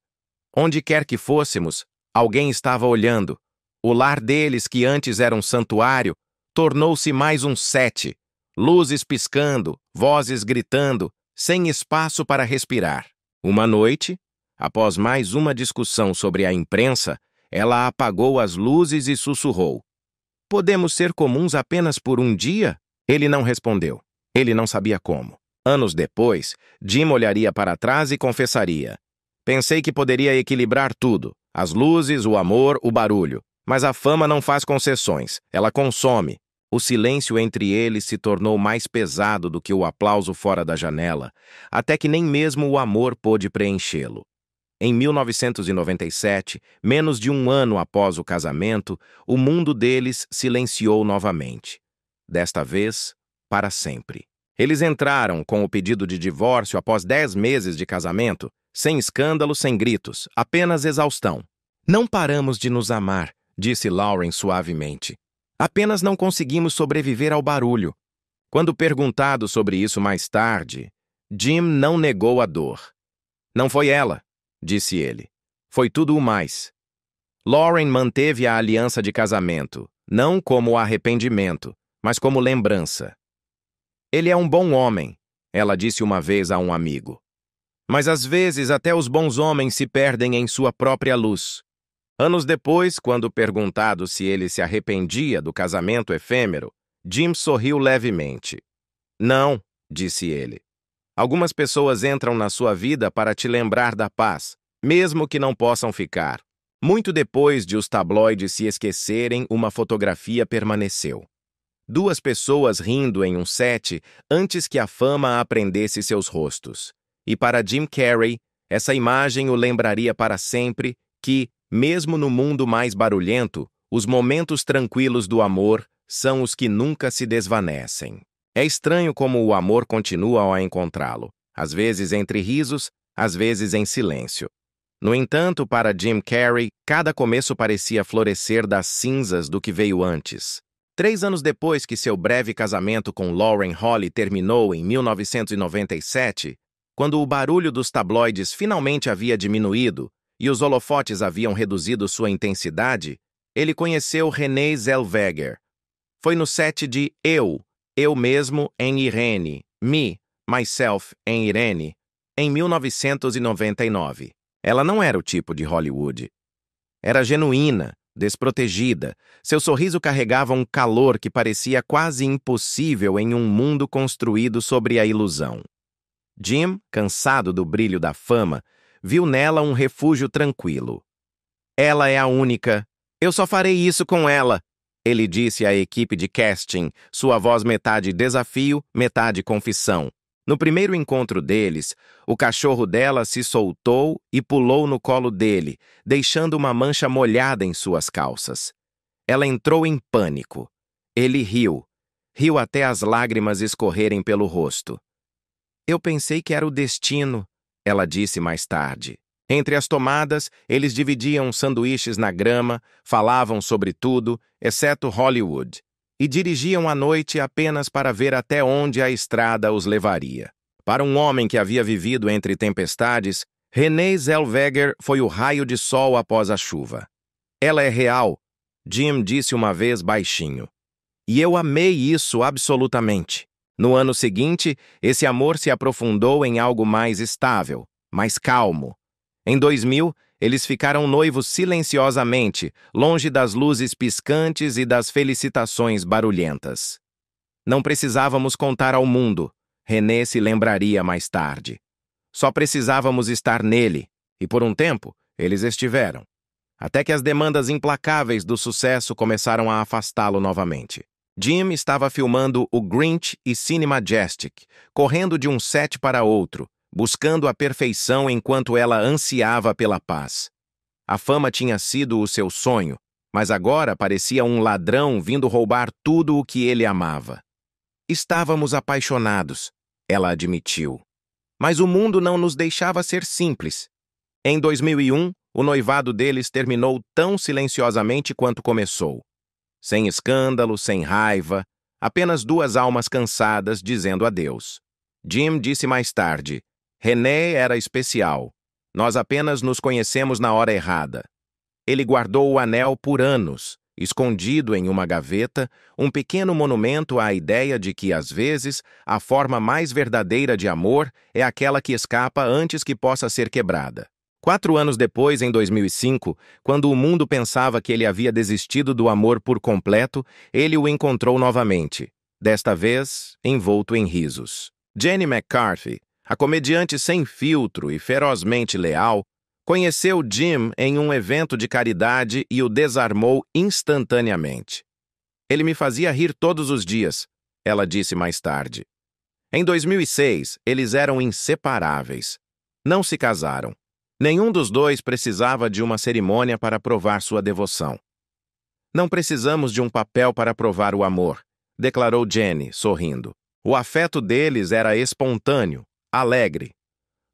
Onde quer que fôssemos, alguém estava olhando. O lar deles, que antes era um santuário, tornou-se mais um set. Luzes piscando, vozes gritando, sem espaço para respirar. Uma noite, após mais uma discussão sobre a imprensa, ela apagou as luzes e sussurrou. Podemos ser comuns apenas por um dia? Ele não respondeu. Ele não sabia como. Anos depois, Jim olharia para trás e confessaria. Pensei que poderia equilibrar tudo. As luzes, o amor, o barulho. Mas a fama não faz concessões. Ela consome. O silêncio entre eles se tornou mais pesado do que o aplauso fora da janela, até que nem mesmo o amor pôde preenchê-lo. Em 1997, menos de um ano após o casamento, o mundo deles silenciou novamente. Desta vez, para sempre. Eles entraram com o pedido de divórcio após 10 meses de casamento, sem escândalo, sem gritos, apenas exaustão. Não paramos de nos amar, disse Lauren suavemente. Apenas não conseguimos sobreviver ao barulho. Quando perguntado sobre isso mais tarde, Jim não negou a dor. Não foi ela, disse ele. Foi tudo o mais. Lauren manteve a aliança de casamento, não como arrependimento, mas como lembrança. Ele é um bom homem, ela disse uma vez a um amigo. Mas às vezes até os bons homens se perdem em sua própria luz. Anos depois, quando perguntado se ele se arrependia do casamento efêmero, Jim sorriu levemente. Não, disse ele. Algumas pessoas entram na sua vida para te lembrar da paz, mesmo que não possam ficar. Muito depois de os tabloides se esquecerem, uma fotografia permaneceu. Duas pessoas rindo em um set antes que a fama aprendesse seus rostos. E para Jim Carrey, essa imagem o lembraria para sempre que, mesmo no mundo mais barulhento, os momentos tranquilos do amor são os que nunca se desvanecem. É estranho como o amor continua ao encontrá-lo, às vezes entre risos, às vezes em silêncio. No entanto, para Jim Carrey, cada começo parecia florescer das cinzas do que veio antes. 3 anos depois que seu breve casamento com Lauren Holly terminou em 1997, quando o barulho dos tabloides finalmente havia diminuído e os holofotes haviam reduzido sua intensidade, ele conheceu Renée Zellweger. Foi no set de Eu Mesmo em Irene, Me, Myself em Irene, em 1999. Ela não era o tipo de Hollywood. Era genuína, desprotegida. Seu sorriso carregava um calor que parecia quase impossível em um mundo construído sobre a ilusão. Jim, cansado do brilho da fama, viu nela um refúgio tranquilo. Ela é a única. Eu só farei isso com ela, ele disse à equipe de casting, sua voz metade desafio, metade confissão. No primeiro encontro deles, o cachorro dela se soltou e pulou no colo dele, deixando uma mancha molhada em suas calças. Ela entrou em pânico. Ele riu. Riu até as lágrimas escorrerem pelo rosto. Eu pensei que era o destino, ela disse mais tarde. Entre as tomadas, eles dividiam sanduíches na grama, falavam sobre tudo, exceto Hollywood, e dirigiam à noite apenas para ver até onde a estrada os levaria. Para um homem que havia vivido entre tempestades, Renée Zellweger foi o raio de sol após a chuva. Ela é real, Jim disse uma vez baixinho. E eu amei isso absolutamente. No ano seguinte, esse amor se aprofundou em algo mais estável, mais calmo. Em 2000, eles ficaram noivos silenciosamente, longe das luzes piscantes e das felicitações barulhentas. Não precisávamos contar ao mundo, Renée se lembraria mais tarde. Só precisávamos estar nele, e por um tempo, eles estiveram. Até que as demandas implacáveis do sucesso começaram a afastá-lo novamente. Jim estava filmando o Grinch e Cine Majestic, correndo de um set para outro, buscando a perfeição enquanto ela ansiava pela paz. A fama tinha sido o seu sonho, mas agora parecia um ladrão vindo roubar tudo o que ele amava. Estávamos apaixonados, ela admitiu. Mas o mundo não nos deixava ser simples. Em 2001, o noivado deles terminou tão silenciosamente quanto começou. Sem escândalo, sem raiva, apenas duas almas cansadas dizendo adeus. Jim disse mais tarde, Renée era especial. Nós apenas nos conhecemos na hora errada. Ele guardou o anel por anos, escondido em uma gaveta, um pequeno monumento à ideia de que, às vezes, a forma mais verdadeira de amor é aquela que escapa antes que possa ser quebrada. 4 anos depois, em 2005, quando o mundo pensava que ele havia desistido do amor por completo, ele o encontrou novamente, desta vez envolto em risos. Jenny McCarthy, a comediante sem filtro e ferozmente leal, conheceu Jim em um evento de caridade e o desarmou instantaneamente. Ele me fazia rir todos os dias, ela disse mais tarde. Em 2006, eles eram inseparáveis. Não se casaram. Nenhum dos dois precisava de uma cerimônia para provar sua devoção. Não precisamos de um papel para provar o amor, declarou Jenny, sorrindo. O afeto deles era espontâneo, alegre.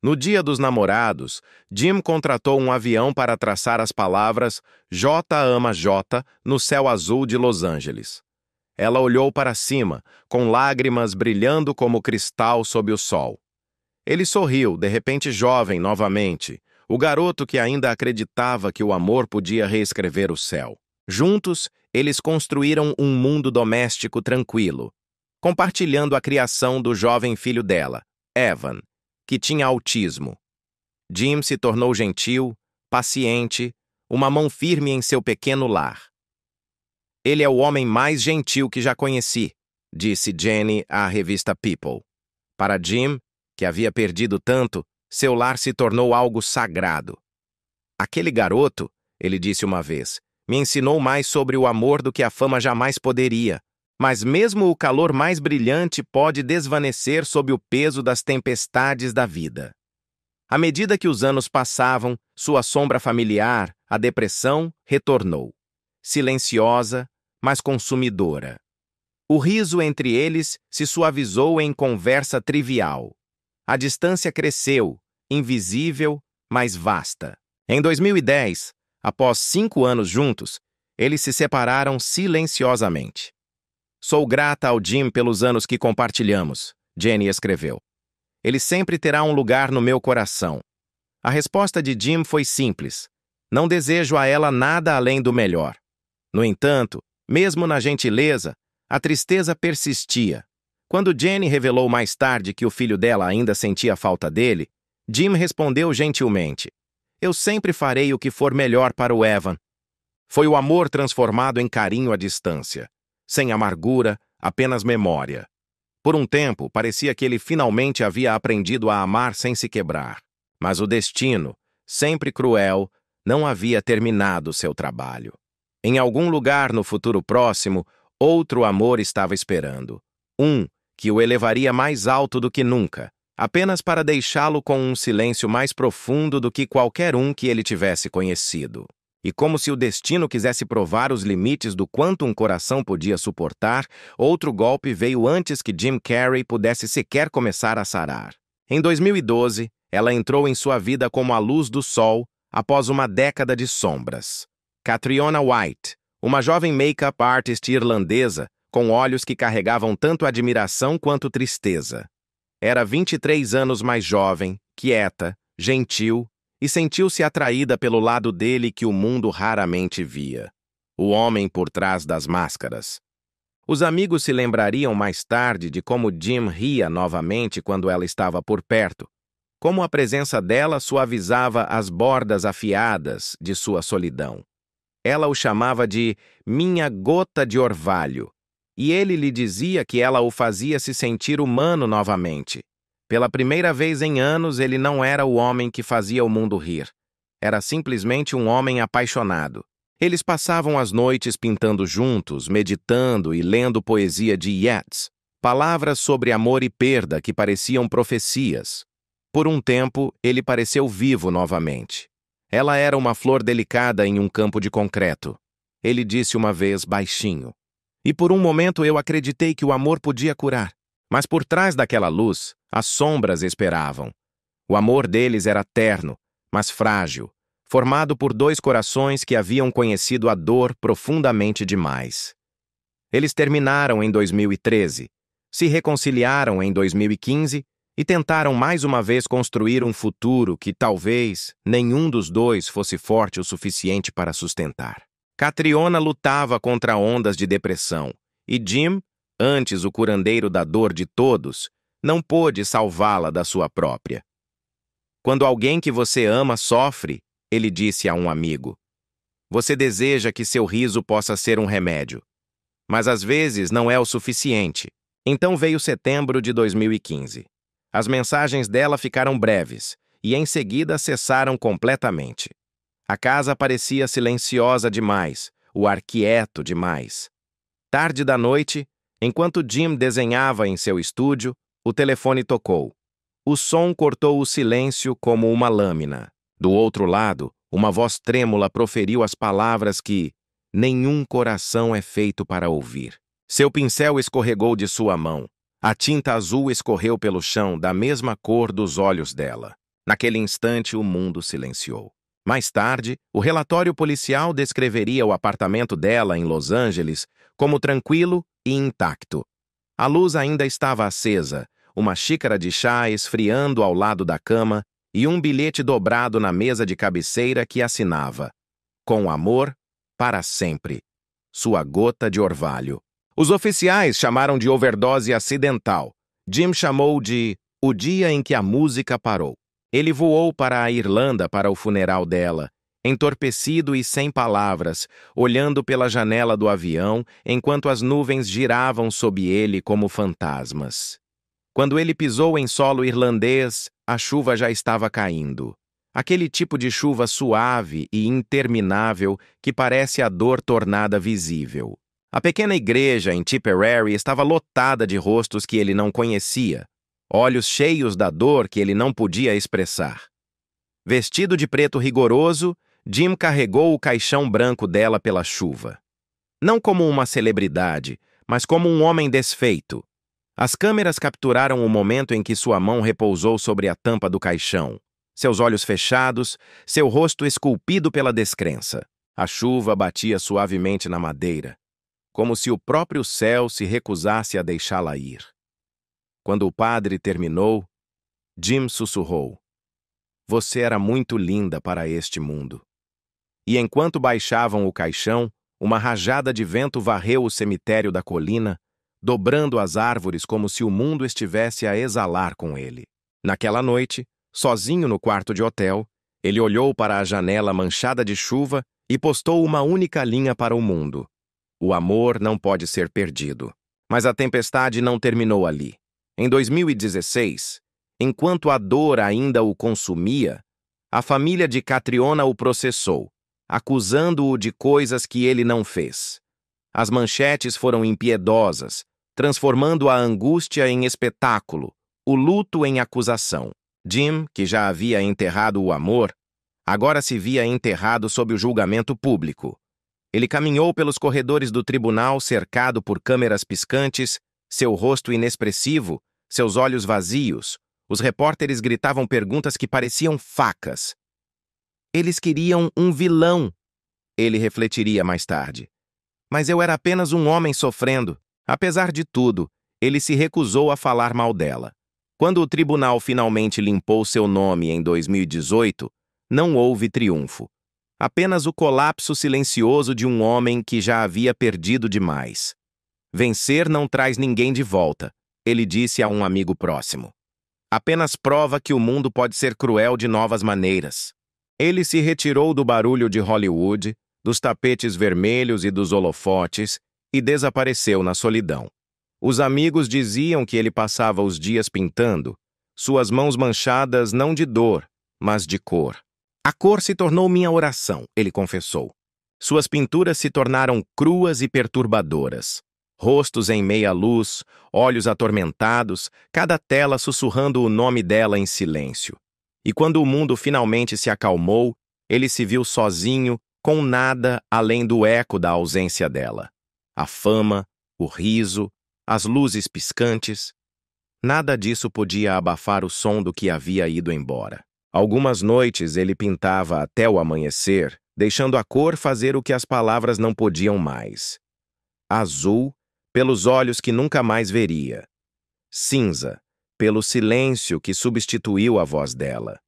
No dia dos namorados, Jim contratou um avião para traçar as palavras J ama J no céu azul de Los Angeles. Ela olhou para cima, com lágrimas brilhando como cristal sob o sol. Ele sorriu, de repente jovem novamente, o garoto que ainda acreditava que o amor podia reescrever o céu. Juntos, eles construíram um mundo doméstico tranquilo, compartilhando a criação do jovem filho dela, Evan, que tinha autismo. Jim se tornou gentil, paciente, uma mão firme em seu pequeno lar. Ele é o homem mais gentil que já conheci, disse Jenny à revista People. Para Jim, que havia perdido tanto, seu lar se tornou algo sagrado. Aquele garoto, ele disse uma vez, me ensinou mais sobre o amor do que a fama jamais poderia. Mas mesmo o calor mais brilhante pode desvanecer sob o peso das tempestades da vida. À medida que os anos passavam, sua sombra familiar, a depressão, retornou. Silenciosa, mas consumidora. O riso entre eles se suavizou em conversa trivial. A distância cresceu, invisível, mas vasta. Em 2010, após 5 anos juntos, eles se separaram silenciosamente. Sou grata ao Jim pelos anos que compartilhamos, Jenny escreveu. Ele sempre terá um lugar no meu coração. A resposta de Jim foi simples. Não desejo a ela nada além do melhor. No entanto, mesmo na gentileza, a tristeza persistia. Quando Jenny revelou mais tarde que o filho dela ainda sentia falta dele, Jim respondeu gentilmente: eu sempre farei o que for melhor para o Evan. Foi o amor transformado em carinho à distância. Sem amargura, apenas memória. Por um tempo, parecia que ele finalmente havia aprendido a amar sem se quebrar. Mas o destino, sempre cruel, não havia terminado seu trabalho. Em algum lugar no futuro próximo, outro amor estava esperando. Que o elevaria mais alto do que nunca, apenas para deixá-lo com um silêncio mais profundo do que qualquer um que ele tivesse conhecido. E como se o destino quisesse provar os limites do quanto um coração podia suportar, outro golpe veio antes que Jim Carrey pudesse sequer começar a sarar. Em 2012, ela entrou em sua vida como a luz do sol, após uma década de sombras. Catriona White, uma jovem make-up artist irlandesa, com olhos que carregavam tanto admiração quanto tristeza. Era 23 anos mais jovem, quieta, gentil, e sentiu-se atraída pelo lado dele que o mundo raramente via. O homem por trás das máscaras. Os amigos se lembrariam mais tarde de como Jim ria novamente quando ela estava por perto, como a presença dela suavizava as bordas afiadas de sua solidão. Ela o chamava de minha gota de orvalho, e ele lhe dizia que ela o fazia se sentir humano novamente. Pela primeira vez em anos, ele não era o homem que fazia o mundo rir. Era simplesmente um homem apaixonado. Eles passavam as noites pintando juntos, meditando e lendo poesia de Yeats, palavras sobre amor e perda que pareciam profecias. Por um tempo, ele pareceu vivo novamente. Ela era uma flor delicada em um campo de concreto. Ele disse uma vez baixinho. E por um momento eu acreditei que o amor podia curar. Mas por trás daquela luz, as sombras esperavam. O amor deles era terno, mas frágil, formado por 2 corações que haviam conhecido a dor profundamente demais. Eles terminaram em 2013, se reconciliaram em 2015 e tentaram mais uma vez construir um futuro que talvez nenhum dos dois fosse forte o suficiente para sustentar. Catriona lutava contra ondas de depressão, e Jim, antes o curandeiro da dor de todos, não pôde salvá-la da sua própria. Quando alguém que você ama sofre, ele disse a um amigo, você deseja que seu riso possa ser um remédio. Mas às vezes não é o suficiente. Então veio setembro de 2015. As mensagens dela ficaram breves, e em seguida cessaram completamente. A casa parecia silenciosa demais, o ar quieto demais. Tarde da noite, enquanto Jim desenhava em seu estúdio, o telefone tocou. O som cortou o silêncio como uma lâmina. Do outro lado, uma voz trêmula proferiu as palavras que nenhum coração é feito para ouvir. Seu pincel escorregou de sua mão. A tinta azul escorreu pelo chão da mesma cor dos olhos dela. Naquele instante, o mundo silenciou. Mais tarde, o relatório policial descreveria o apartamento dela em Los Angeles como tranquilo e intacto. A luz ainda estava acesa, uma xícara de chá esfriando ao lado da cama e um bilhete dobrado na mesa de cabeceira que assinava: "Com amor, para sempre. Sua gota de orvalho." Os oficiais chamaram de overdose acidental. Jim chamou de o dia em que a música parou. Ele voou para a Irlanda para o funeral dela, entorpecido e sem palavras, olhando pela janela do avião enquanto as nuvens giravam sob ele como fantasmas. Quando ele pisou em solo irlandês, a chuva já estava caindo. Aquele tipo de chuva suave e interminável que parece a dor tornada visível. A pequena igreja em Tipperary estava lotada de rostos que ele não conhecia, olhos cheios da dor que ele não podia expressar. Vestido de preto rigoroso, Jim carregou o caixão branco dela pela chuva. Não como uma celebridade, mas como um homem desfeito. As câmeras capturaram o momento em que sua mão repousou sobre a tampa do caixão, seus olhos fechados, seu rosto esculpido pela descrença. A chuva batia suavemente na madeira, como se o próprio céu se recusasse a deixá-la ir. Quando o padre terminou, Jim sussurrou: "Você era muito linda para este mundo." E enquanto baixavam o caixão, uma rajada de vento varreu o cemitério da colina, dobrando as árvores como se o mundo estivesse a exalar com ele. Naquela noite, sozinho no quarto de hotel, ele olhou para a janela manchada de chuva e postou uma única linha para o mundo: "O amor não pode ser perdido." Mas a tempestade não terminou ali. Em 2016, enquanto a dor ainda o consumia, a família de Catriona o processou, acusando-o de coisas que ele não fez. As manchetes foram impiedosas, transformando a angústia em espetáculo, o luto em acusação. Jim, que já havia enterrado o amor, agora se via enterrado sob o julgamento público. Ele caminhou pelos corredores do tribunal cercado por câmeras piscantes, seu rosto inexpressivo, seus olhos vazios. Os repórteres gritavam perguntas que pareciam facas. Eles queriam um vilão, ele refletiria mais tarde. Mas eu era apenas um homem sofrendo. Apesar de tudo, ele se recusou a falar mal dela. Quando o tribunal finalmente limpou seu nome em 2018, não houve triunfo. Apenas o colapso silencioso de um homem que já havia perdido demais. "Vencer não traz ninguém de volta", ele disse a um amigo próximo. "Apenas prova que o mundo pode ser cruel de novas maneiras." Ele se retirou do barulho de Hollywood, dos tapetes vermelhos e dos holofotes, e desapareceu na solidão. Os amigos diziam que ele passava os dias pintando, suas mãos manchadas não de dor, mas de cor. "A cor se tornou minha oração", ele confessou. Suas pinturas se tornaram cruas e perturbadoras. Rostos em meia luz, olhos atormentados, cada tela sussurrando o nome dela em silêncio. E quando o mundo finalmente se acalmou, ele se viu sozinho, com nada além do eco da ausência dela. A fama, o riso, as luzes piscantes. Nada disso podia abafar o som do que havia ido embora. Algumas noites ele pintava até o amanhecer, deixando a cor fazer o que as palavras não podiam mais. Azul, pelos olhos que nunca mais veria. Cinza, pelo silêncio que substituiu a voz dela.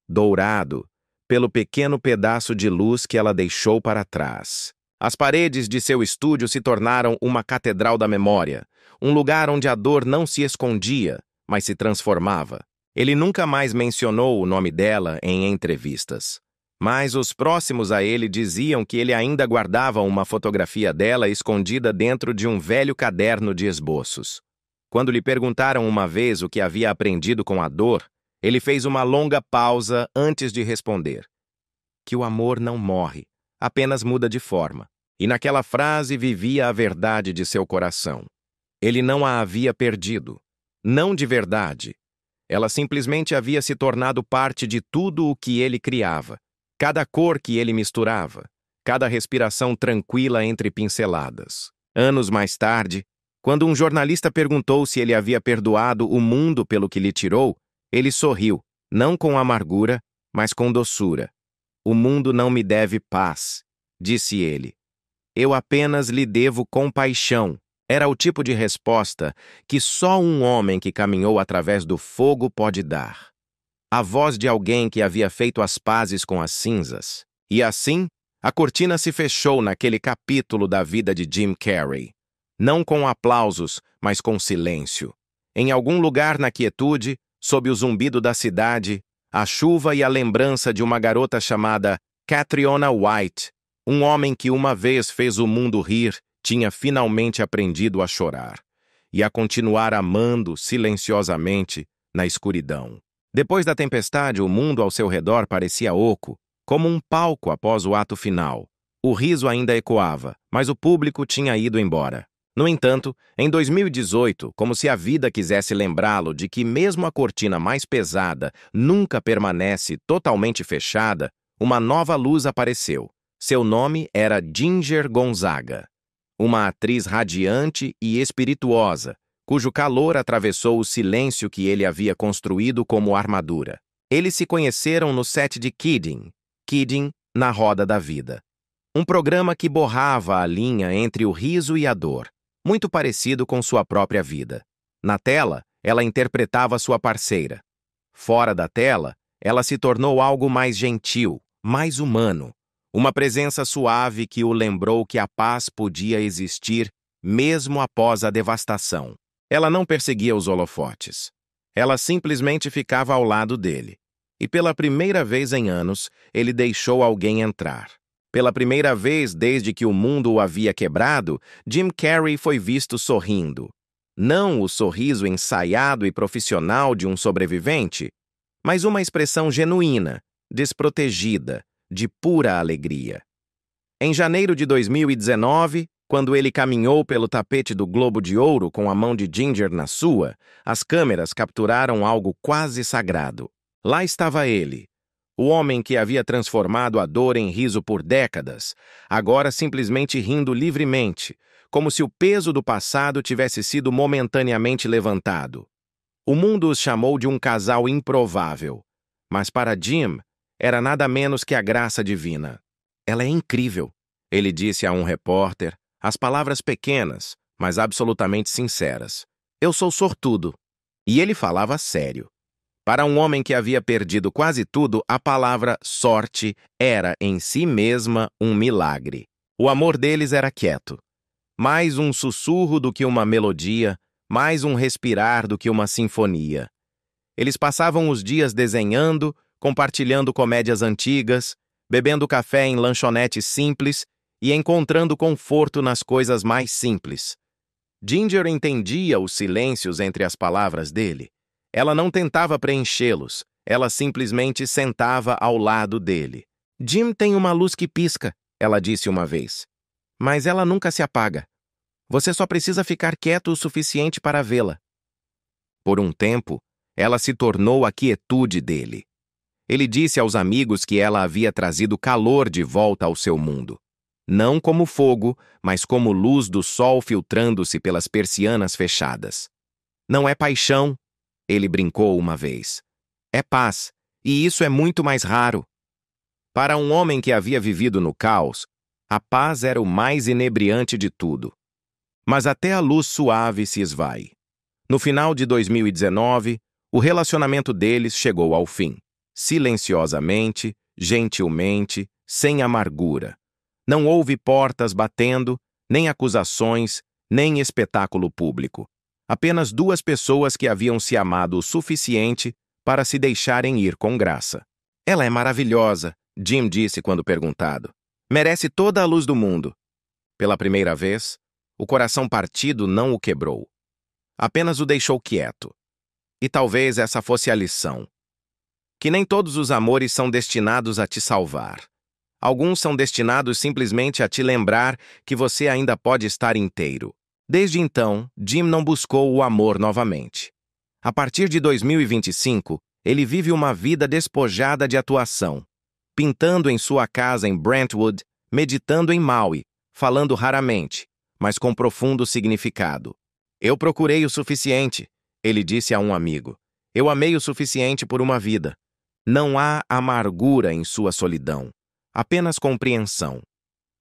Dourado, pelo pequeno pedaço de luz que ela deixou para trás. As paredes de seu estúdio se tornaram uma catedral da memória, um lugar onde a dor não se escondia, mas se transformava. Ele nunca mais mencionou o nome dela em entrevistas. Mas os próximos a ele diziam que ele ainda guardava uma fotografia dela escondida dentro de um velho caderno de esboços. Quando lhe perguntaram uma vez o que havia aprendido com a dor, ele fez uma longa pausa antes de responder: que o amor não morre, apenas muda de forma. E naquela frase vivia a verdade de seu coração. Ele não a havia perdido. Não de verdade. Ela simplesmente havia se tornado parte de tudo o que ele criava. Cada cor que ele misturava. Cada respiração tranquila entre pinceladas. Anos mais tarde, quando um jornalista perguntou se ele havia perdoado o mundo pelo que lhe tirou, ele sorriu, não com amargura, mas com doçura. O mundo não me deve paz, disse ele. Eu apenas lhe devo compaixão. Era o tipo de resposta que só um homem que caminhou através do fogo pode dar. A voz de alguém que havia feito as pazes com as cinzas. E assim, a cortina se fechou naquele capítulo da vida de Jim Carrey. Não com aplausos, mas com silêncio. Em algum lugar na quietude, sob o zumbido da cidade, a chuva e a lembrança de uma garota chamada Catriona White, um homem que uma vez fez o mundo rir, tinha finalmente aprendido a chorar e a continuar amando silenciosamente na escuridão. Depois da tempestade, o mundo ao seu redor parecia oco, como um palco após o ato final. O riso ainda ecoava, mas o público tinha ido embora. No entanto, em 2018, como se a vida quisesse lembrá-lo de que mesmo a cortina mais pesada nunca permanece totalmente fechada, uma nova luz apareceu. Seu nome era Ginger Gonzaga, uma atriz radiante e espirituosa, cujo calor atravessou o silêncio que ele havia construído como armadura. Eles se conheceram no set de Kidding, na Roda da Vida. Um programa que borrava a linha entre o riso e a dor, muito parecido com sua própria vida. Na tela, ela interpretava sua parceira. Fora da tela, ela se tornou algo mais gentil, mais humano. Uma presença suave que o lembrou que a paz podia existir mesmo após a devastação. Ela não perseguia os holofotes. Ela simplesmente ficava ao lado dele. E pela primeira vez em anos, ele deixou alguém entrar. Pela primeira vez desde que o mundo o havia quebrado, Jim Carrey foi visto sorrindo. Não o sorriso ensaiado e profissional de um sobrevivente, mas uma expressão genuína, desprotegida, de pura alegria. Em janeiro de 2019, quando ele caminhou pelo tapete do Globo de Ouro com a mão de Ginger na sua, as câmeras capturaram algo quase sagrado. Lá estava ele, o homem que havia transformado a dor em riso por décadas, agora simplesmente rindo livremente, como se o peso do passado tivesse sido momentaneamente levantado. O mundo os chamou de um casal improvável, mas para Jim era nada menos que a graça divina. Ela é incrível, ele disse a um repórter, as palavras pequenas, mas absolutamente sinceras. Eu sou sortudo. E ele falava sério. Para um homem que havia perdido quase tudo, a palavra sorte era em si mesma um milagre. O amor deles era quieto. Mais um sussurro do que uma melodia, mais um respirar do que uma sinfonia. Eles passavam os dias desenhando, compartilhando comédias antigas, bebendo café em lanchonetes simples e encontrando conforto nas coisas mais simples. Ginger entendia os silêncios entre as palavras dele. Ela não tentava preenchê-los, ela simplesmente sentava ao lado dele. Jim tem uma luz que pisca, ela disse uma vez. Mas ela nunca se apaga. Você só precisa ficar quieto o suficiente para vê-la. Por um tempo, ela se tornou a quietude dele. Ele disse aos amigos que ela havia trazido calor de volta ao seu mundo. Não como fogo, mas como luz do sol filtrando-se pelas persianas fechadas. Não é paixão, ele brincou uma vez. É paz, e isso é muito mais raro. Para um homem que havia vivido no caos, a paz era o mais inebriante de tudo. Mas até a luz suave se esvai. No final de 2019, o relacionamento deles chegou ao fim. Silenciosamente, gentilmente, sem amargura. Não houve portas batendo, nem acusações, nem espetáculo público. Apenas duas pessoas que haviam se amado o suficiente para se deixarem ir com graça. Ela é maravilhosa, Jim disse quando perguntado. Merece toda a luz do mundo. Pela primeira vez, o coração partido não o quebrou. Apenas o deixou quieto. E talvez essa fosse a lição. Que nem todos os amores são destinados a te salvar. Alguns são destinados simplesmente a te lembrar que você ainda pode estar inteiro. Desde então, Jim não buscou o amor novamente. A partir de 2025, ele vive uma vida despojada de atuação, pintando em sua casa em Brentwood, meditando em Maui, falando raramente, mas com profundo significado. Eu procurei o suficiente, ele disse a um amigo. Eu amei o suficiente por uma vida. Não há amargura em sua solidão, apenas compreensão.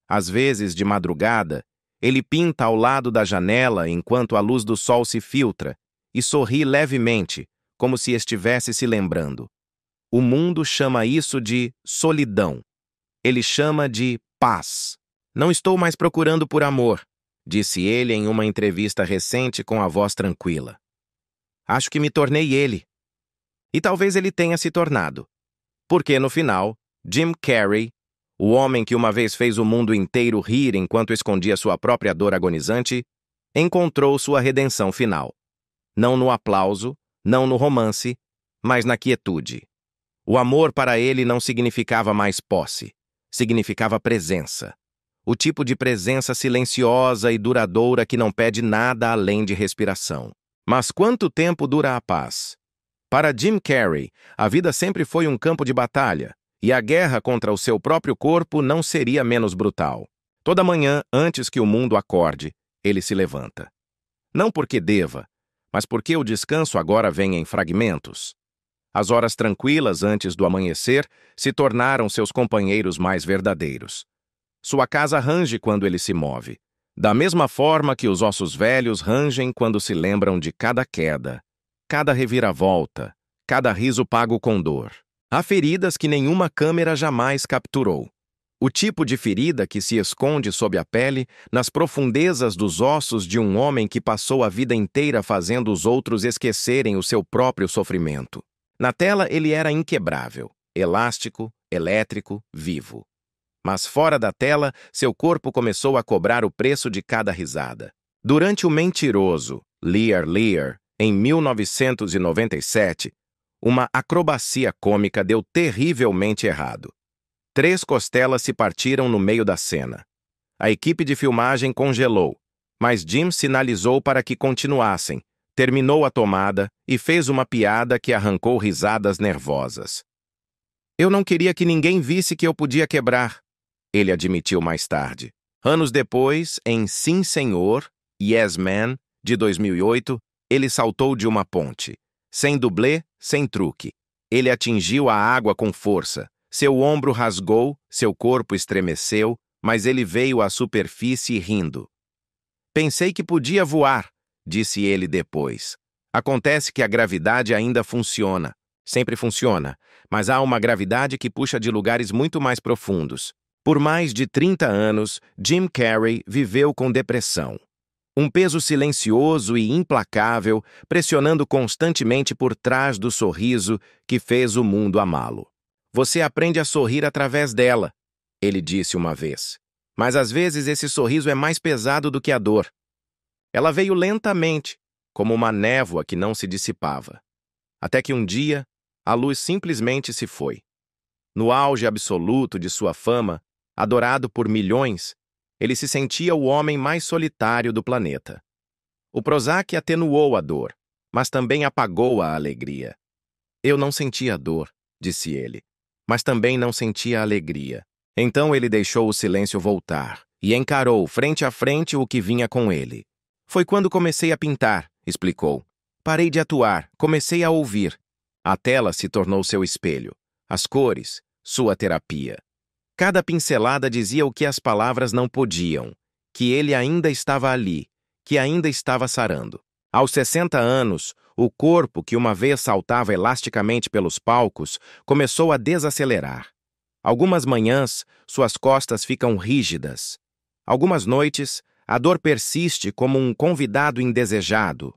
Às vezes, de madrugada, ele pinta ao lado da janela enquanto a luz do sol se filtra e sorri levemente, como se estivesse se lembrando. O mundo chama isso de solidão. Ele chama de paz. Não estou mais procurando por amor, disse ele em uma entrevista recente com a voz tranquila. Acho que me tornei ele. E talvez ele tenha se tornado. Porque, no final, Jim Carrey, o homem que uma vez fez o mundo inteiro rir enquanto escondia sua própria dor agonizante, encontrou sua redenção final. Não no aplauso, não no romance, mas na quietude. O amor para ele não significava mais posse, significava presença. O tipo de presença silenciosa e duradoura que não pede nada além de respiração. Mas quanto tempo dura a paz? Para Jim Carrey, a vida sempre foi um campo de batalha, e a guerra contra o seu próprio corpo não seria menos brutal. Toda manhã, antes que o mundo acorde, ele se levanta. Não porque deva, mas porque o descanso agora vem em fragmentos. As horas tranquilas antes do amanhecer se tornaram seus companheiros mais verdadeiros. Sua casa range quando ele se move, da mesma forma que os ossos velhos rangem quando se lembram de cada queda, cada reviravolta, cada riso pago com dor. Há feridas que nenhuma câmera jamais capturou. O tipo de ferida que se esconde sob a pele, nas profundezas dos ossos de um homem que passou a vida inteira fazendo os outros esquecerem o seu próprio sofrimento. Na tela ele era inquebrável, elástico, elétrico, vivo. Mas fora da tela, seu corpo começou a cobrar o preço de cada risada. Durante o mentiroso Lear Lear, em 1997, uma acrobacia cômica deu terrivelmente errado. 3 costelas se partiram no meio da cena. A equipe de filmagem congelou, mas Jim sinalizou para que continuassem, terminou a tomada e fez uma piada que arrancou risadas nervosas. Eu não queria que ninguém visse que eu podia quebrar, ele admitiu mais tarde. Anos depois, em Sim Senhor, Yes Man, de 2008, ele saltou de uma ponte. Sem dublê, sem truque. Ele atingiu a água com força. Seu ombro rasgou, seu corpo estremeceu, mas ele veio à superfície rindo. Pensei que podia voar, disse ele depois. Acontece que a gravidade ainda funciona. Sempre funciona, mas há uma gravidade que puxa de lugares muito mais profundos. Por mais de 30 anos, Jim Carrey viveu com depressão. Um peso silencioso e implacável, pressionando constantemente por trás do sorriso que fez o mundo amá-lo. Você aprende a sorrir através dela, ele disse uma vez. Mas às vezes esse sorriso é mais pesado do que a dor. Ela veio lentamente, como uma névoa que não se dissipava. Até que um dia, a luz simplesmente se foi. No auge absoluto de sua fama, adorado por milhões, ele se sentia o homem mais solitário do planeta. O Prozac atenuou a dor, mas também apagou a alegria. Eu não sentia dor, disse ele, mas também não sentia alegria. Então ele deixou o silêncio voltar e encarou frente a frente o que vinha com ele. Foi quando comecei a pintar, explicou. Parei de atuar, comecei a ouvir. A tela se tornou seu espelho. As cores, sua terapia. Cada pincelada dizia o que as palavras não podiam, que ele ainda estava ali, que ainda estava sarando. Aos 60 anos, o corpo, que uma vez saltava elasticamente pelos palcos, começou a desacelerar. Algumas manhãs, suas costas ficam rígidas. Algumas noites, a dor persiste como um convidado indesejado.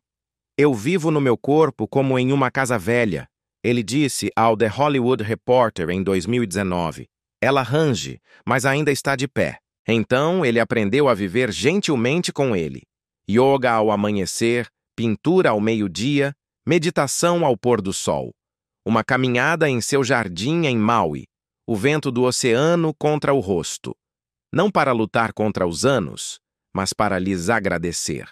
Eu vivo no meu corpo como em uma casa velha, ele disse ao The Hollywood Reporter em 2019. Ela range, mas ainda está de pé. Então, ele aprendeu a viver gentilmente com ele. Yoga ao amanhecer, pintura ao meio-dia, meditação ao pôr do sol. Uma caminhada em seu jardim em Maui, o vento do oceano contra o rosto. Não para lutar contra os anos, mas para lhes agradecer.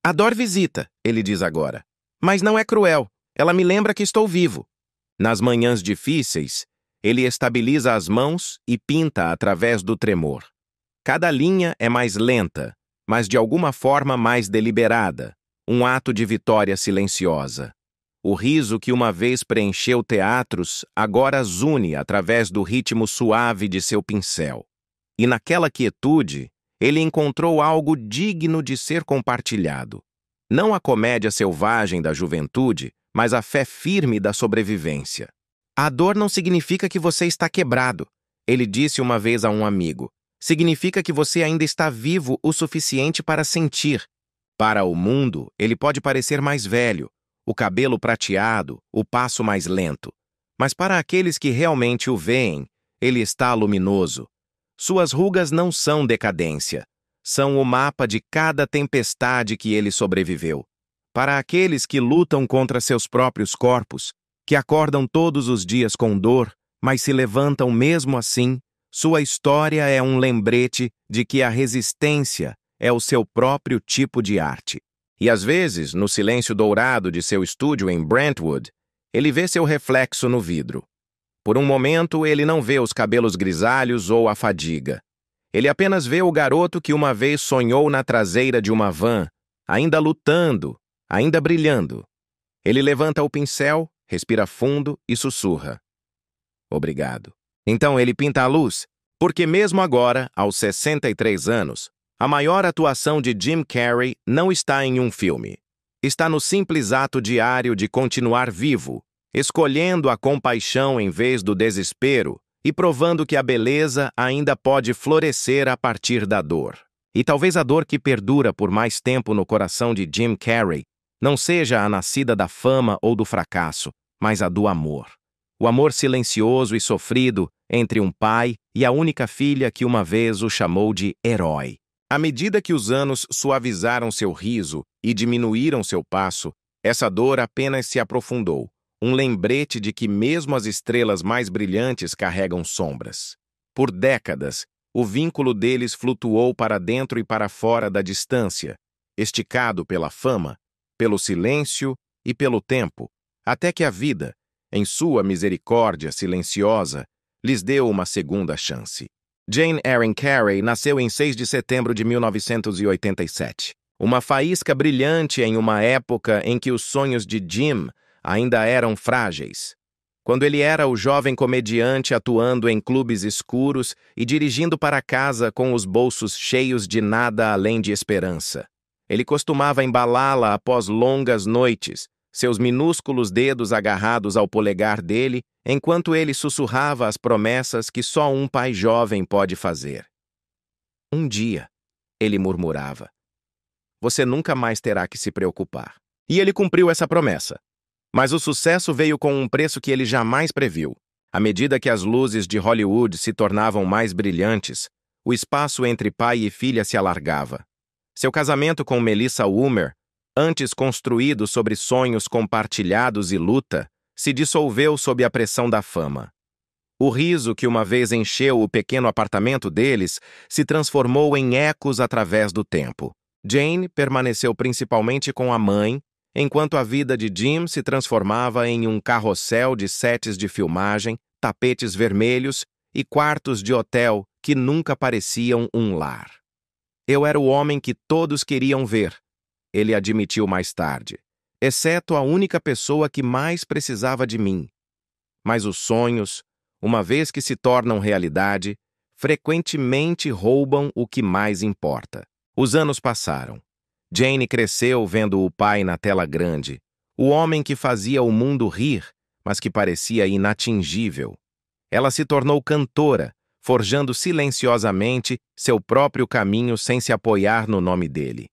A dor visita, ele diz agora. Mas não é cruel, ela me lembra que estou vivo. Nas manhãs difíceis, ele estabiliza as mãos e pinta através do tremor. Cada linha é mais lenta, mas de alguma forma mais deliberada, um ato de vitória silenciosa. O riso que uma vez preencheu teatros agora zune através do ritmo suave de seu pincel. E naquela quietude, ele encontrou algo digno de ser compartilhado. Não a comédia selvagem da juventude, mas a fé firme da sobrevivência. A dor não significa que você está quebrado, ele disse uma vez a um amigo. Significa que você ainda está vivo o suficiente para sentir. Para o mundo, ele pode parecer mais velho, o cabelo prateado, o passo mais lento. Mas para aqueles que realmente o veem, ele está luminoso. Suas rugas não são decadência. São o mapa de cada tempestade que ele sobreviveu. Para aqueles que lutam contra seus próprios corpos, que acordam todos os dias com dor, mas se levantam mesmo assim, sua história é um lembrete de que a resistência é o seu próprio tipo de arte. E às vezes, no silêncio dourado de seu estúdio em Brentwood, ele vê seu reflexo no vidro. Por um momento, ele não vê os cabelos grisalhos ou a fadiga. Ele apenas vê o garoto que uma vez sonhou na traseira de uma van, ainda lutando, ainda brilhando. Ele levanta o pincel, respira fundo e sussurra. Obrigado. Então ele pinta a luz, porque mesmo agora, aos 63 anos, a maior atuação de Jim Carrey não está em um filme. Está no simples ato diário de continuar vivo, escolhendo a compaixão em vez do desespero e provando que a beleza ainda pode florescer a partir da dor. E talvez a dor que perdura por mais tempo no coração de Jim Carrey não seja a nascida da fama ou do fracasso, mas a do amor. O amor silencioso e sofrido entre um pai e a única filha que uma vez o chamou de herói. À medida que os anos suavizaram seu riso e diminuíram seu passo, essa dor apenas se aprofundou, um lembrete de que mesmo as estrelas mais brilhantes carregam sombras. Por décadas, o vínculo deles flutuou para dentro e para fora da distância, esticado pela fama, pelo silêncio e pelo tempo, até que a vida, em sua misericórdia silenciosa, lhes deu uma segunda chance. Jane Erin Carrey nasceu em 6 de setembro de 1987. Uma faísca brilhante em uma época em que os sonhos de Jim ainda eram frágeis. Quando ele era o jovem comediante atuando em clubes escuros e dirigindo para casa com os bolsos cheios de nada além de esperança. Ele costumava embalá-la após longas noites, seus minúsculos dedos agarrados ao polegar dele, enquanto ele sussurrava as promessas que só um pai jovem pode fazer. Um dia, ele murmurava, você nunca mais terá que se preocupar. E ele cumpriu essa promessa. Mas o sucesso veio com um preço que ele jamais previu. À medida que as luzes de Hollywood se tornavam mais brilhantes, o espaço entre pai e filha se alargava. Seu casamento com Melissa Ulmer, antes construído sobre sonhos compartilhados e luta, se dissolveu sob a pressão da fama. O riso que uma vez encheu o pequeno apartamento deles se transformou em ecos através do tempo. Jane permaneceu principalmente com a mãe, enquanto a vida de Jim se transformava em um carrossel de sets de filmagem, tapetes vermelhos e quartos de hotel que nunca pareciam um lar. Eu era o homem que todos queriam ver, ele admitiu mais tarde, exceto a única pessoa que mais precisava de mim. Mas os sonhos, uma vez que se tornam realidade, frequentemente roubam o que mais importa. Os anos passaram. Jane cresceu vendo o pai na tela grande, o homem que fazia o mundo rir, mas que parecia inatingível. Ela se tornou cantora, forjando silenciosamente seu próprio caminho sem se apoiar no nome dele.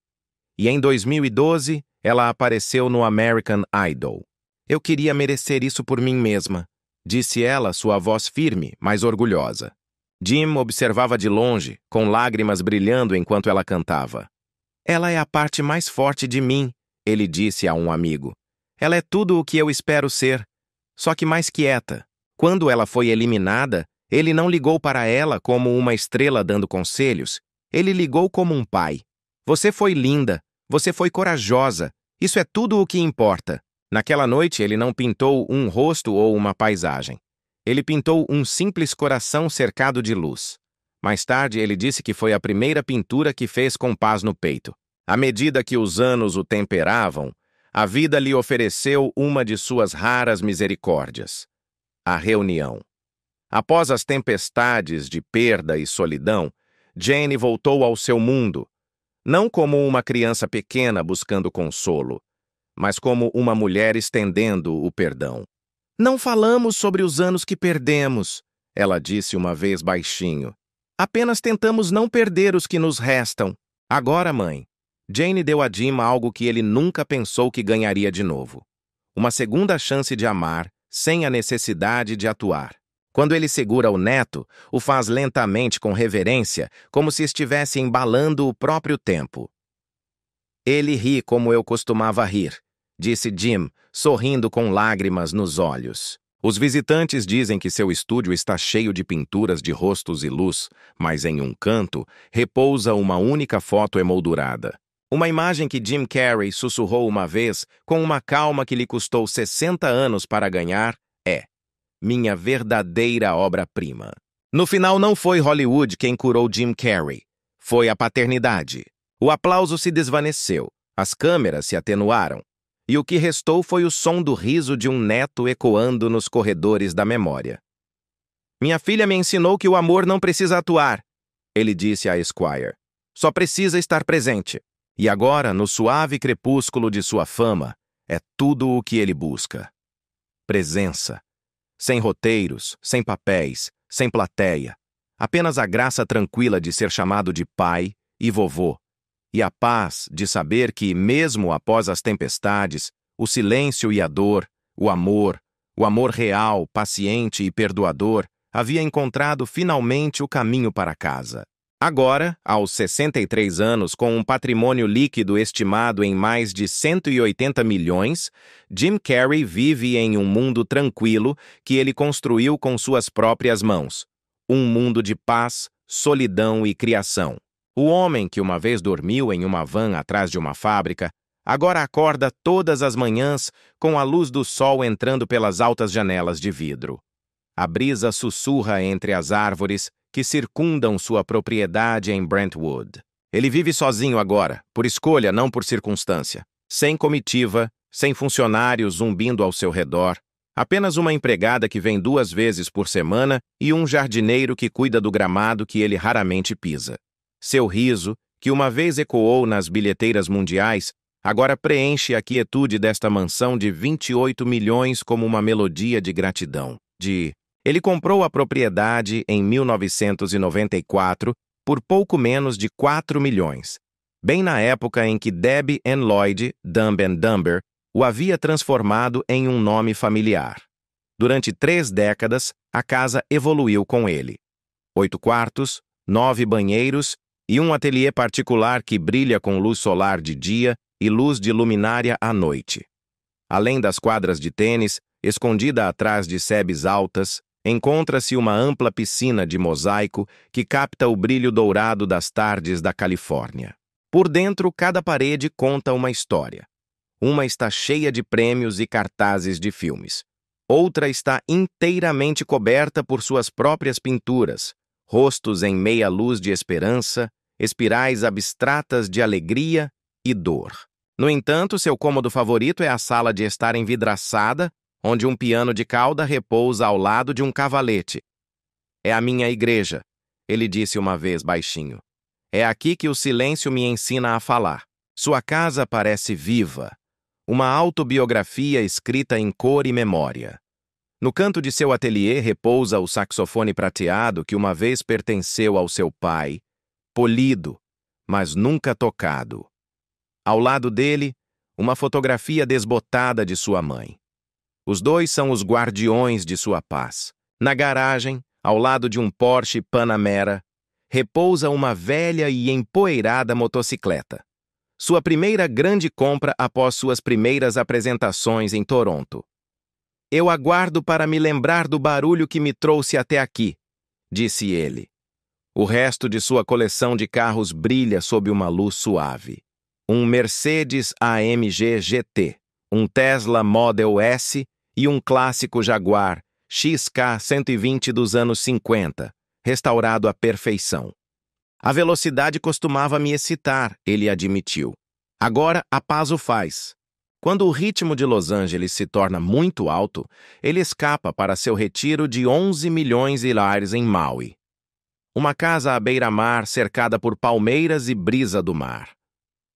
E em 2012, ela apareceu no American Idol. Eu queria merecer isso por mim mesma, disse ela, sua voz firme, mas orgulhosa. Jim observava de longe, com lágrimas brilhando enquanto ela cantava. Ela é a parte mais forte de mim, ele disse a um amigo. Ela é tudo o que eu espero ser, só que mais quieta. Quando ela foi eliminada, ele não ligou para ela como uma estrela dando conselhos. Ele ligou como um pai. Você foi linda, você foi corajosa, isso é tudo o que importa. Naquela noite, ele não pintou um rosto ou uma paisagem. Ele pintou um simples coração cercado de luz. Mais tarde, ele disse que foi a primeira pintura que fez com paz no peito. À medida que os anos o temperavam, A vida lhe ofereceu uma de suas raras misericórdias: a reunião. Após as tempestades de perda e solidão, Jane voltou ao seu mundo, não como uma criança pequena buscando consolo, mas como uma mulher estendendo o perdão. "Não falamos sobre os anos que perdemos", ela disse uma vez baixinho. "Apenas tentamos não perder os que nos restam." Agora, mãe, Jane deu a Jim algo que ele nunca pensou que ganharia de novo: uma segunda chance de amar, sem a necessidade de atuar. Quando ele segura o neto, o faz lentamente com reverência, como se estivesse embalando o próprio tempo. "Ele ri como eu costumava rir", disse Jim, sorrindo com lágrimas nos olhos. Os visitantes dizem que seu estúdio está cheio de pinturas de rostos e luz, mas em um canto repousa uma única foto emoldurada. Uma imagem que Jim Carrey sussurrou uma vez, com uma calma que lhe custou 60 anos para ganhar, é: "Minha verdadeira obra-prima." No final, não foi Hollywood quem curou Jim Carrey. Foi a paternidade. O aplauso se desvaneceu, as câmeras se atenuaram, e o que restou foi o som do riso de um neto ecoando nos corredores da memória. "Minha filha me ensinou que o amor não precisa atuar", ele disse a Esquire. "Só precisa estar presente." E agora, no suave crepúsculo de sua fama, é tudo o que ele busca: presença. Sem roteiros, sem papéis, sem plateia. Apenas a graça tranquila de ser chamado de pai e vovô. E a paz de saber que, mesmo após as tempestades, o silêncio e a dor, o amor real, paciente e perdoador, havia encontrado finalmente o caminho para casa. Agora, aos 63 anos, com um patrimônio líquido estimado em mais de 180 milhões, Jim Carrey vive em um mundo tranquilo que ele construiu com suas próprias mãos. Um mundo de paz, solidão e criação. O homem que uma vez dormiu em uma van atrás de uma fábrica, agora acorda todas as manhãs com a luz do sol entrando pelas altas janelas de vidro. A brisa sussurra entre as árvores que circundam sua propriedade em Brentwood. Ele vive sozinho agora, por escolha, não por circunstância. Sem comitiva, sem funcionários zumbindo ao seu redor, apenas uma empregada que vem 2 vezes por semana e um jardineiro que cuida do gramado que ele raramente pisa. Seu riso, que uma vez ecoou nas bilheteiras mundiais, agora preenche a quietude desta mansão de 28 milhões como uma melodia de gratidão. Ele comprou a propriedade em 1994 por pouco menos de 4 milhões, bem na época em que Debbie and Lloyd, Dumb and Dumber, o havia transformado em um nome familiar. Durante 3 décadas, a casa evoluiu com ele. 8 quartos, 9 banheiros e um ateliê particular que brilha com luz solar de dia e luz de luminária à noite. Além das quadras de tênis, escondida atrás de sebes altas, encontra-se uma ampla piscina de mosaico que capta o brilho dourado das tardes da Califórnia. Por dentro, cada parede conta uma história. Uma está cheia de prêmios e cartazes de filmes. Outra está inteiramente coberta por suas próprias pinturas, rostos em meia luz de esperança, espirais abstratas de alegria e dor. No entanto, seu cômodo favorito é a sala de estar envidraçada, onde um piano de cauda repousa ao lado de um cavalete. "É a minha igreja", ele disse uma vez baixinho. "É aqui que o silêncio me ensina a falar." Sua casa parece viva, uma autobiografia escrita em cor e memória. No canto de seu ateliê repousa o saxofone prateado que uma vez pertenceu ao seu pai, polido, mas nunca tocado. Ao lado dele, uma fotografia desbotada de sua mãe. Os dois são os guardiões de sua paz. Na garagem, ao lado de um Porsche Panamera, repousa uma velha e empoeirada motocicleta. Sua primeira grande compra após suas primeiras apresentações em Toronto. "Eu aguardo para me lembrar do barulho que me trouxe até aqui", disse ele. O resto de sua coleção de carros brilha sob uma luz suave. Um Mercedes AMG GT, um Tesla Model S e um clássico Jaguar XK120 dos anos 50, restaurado à perfeição. "A velocidade costumava me excitar", ele admitiu. "Agora a paz o faz." Quando o ritmo de Los Angeles se torna muito alto, ele escapa para seu retiro de 11 milhões de dólares em Maui. Uma casa à beira-mar cercada por palmeiras e brisa do mar.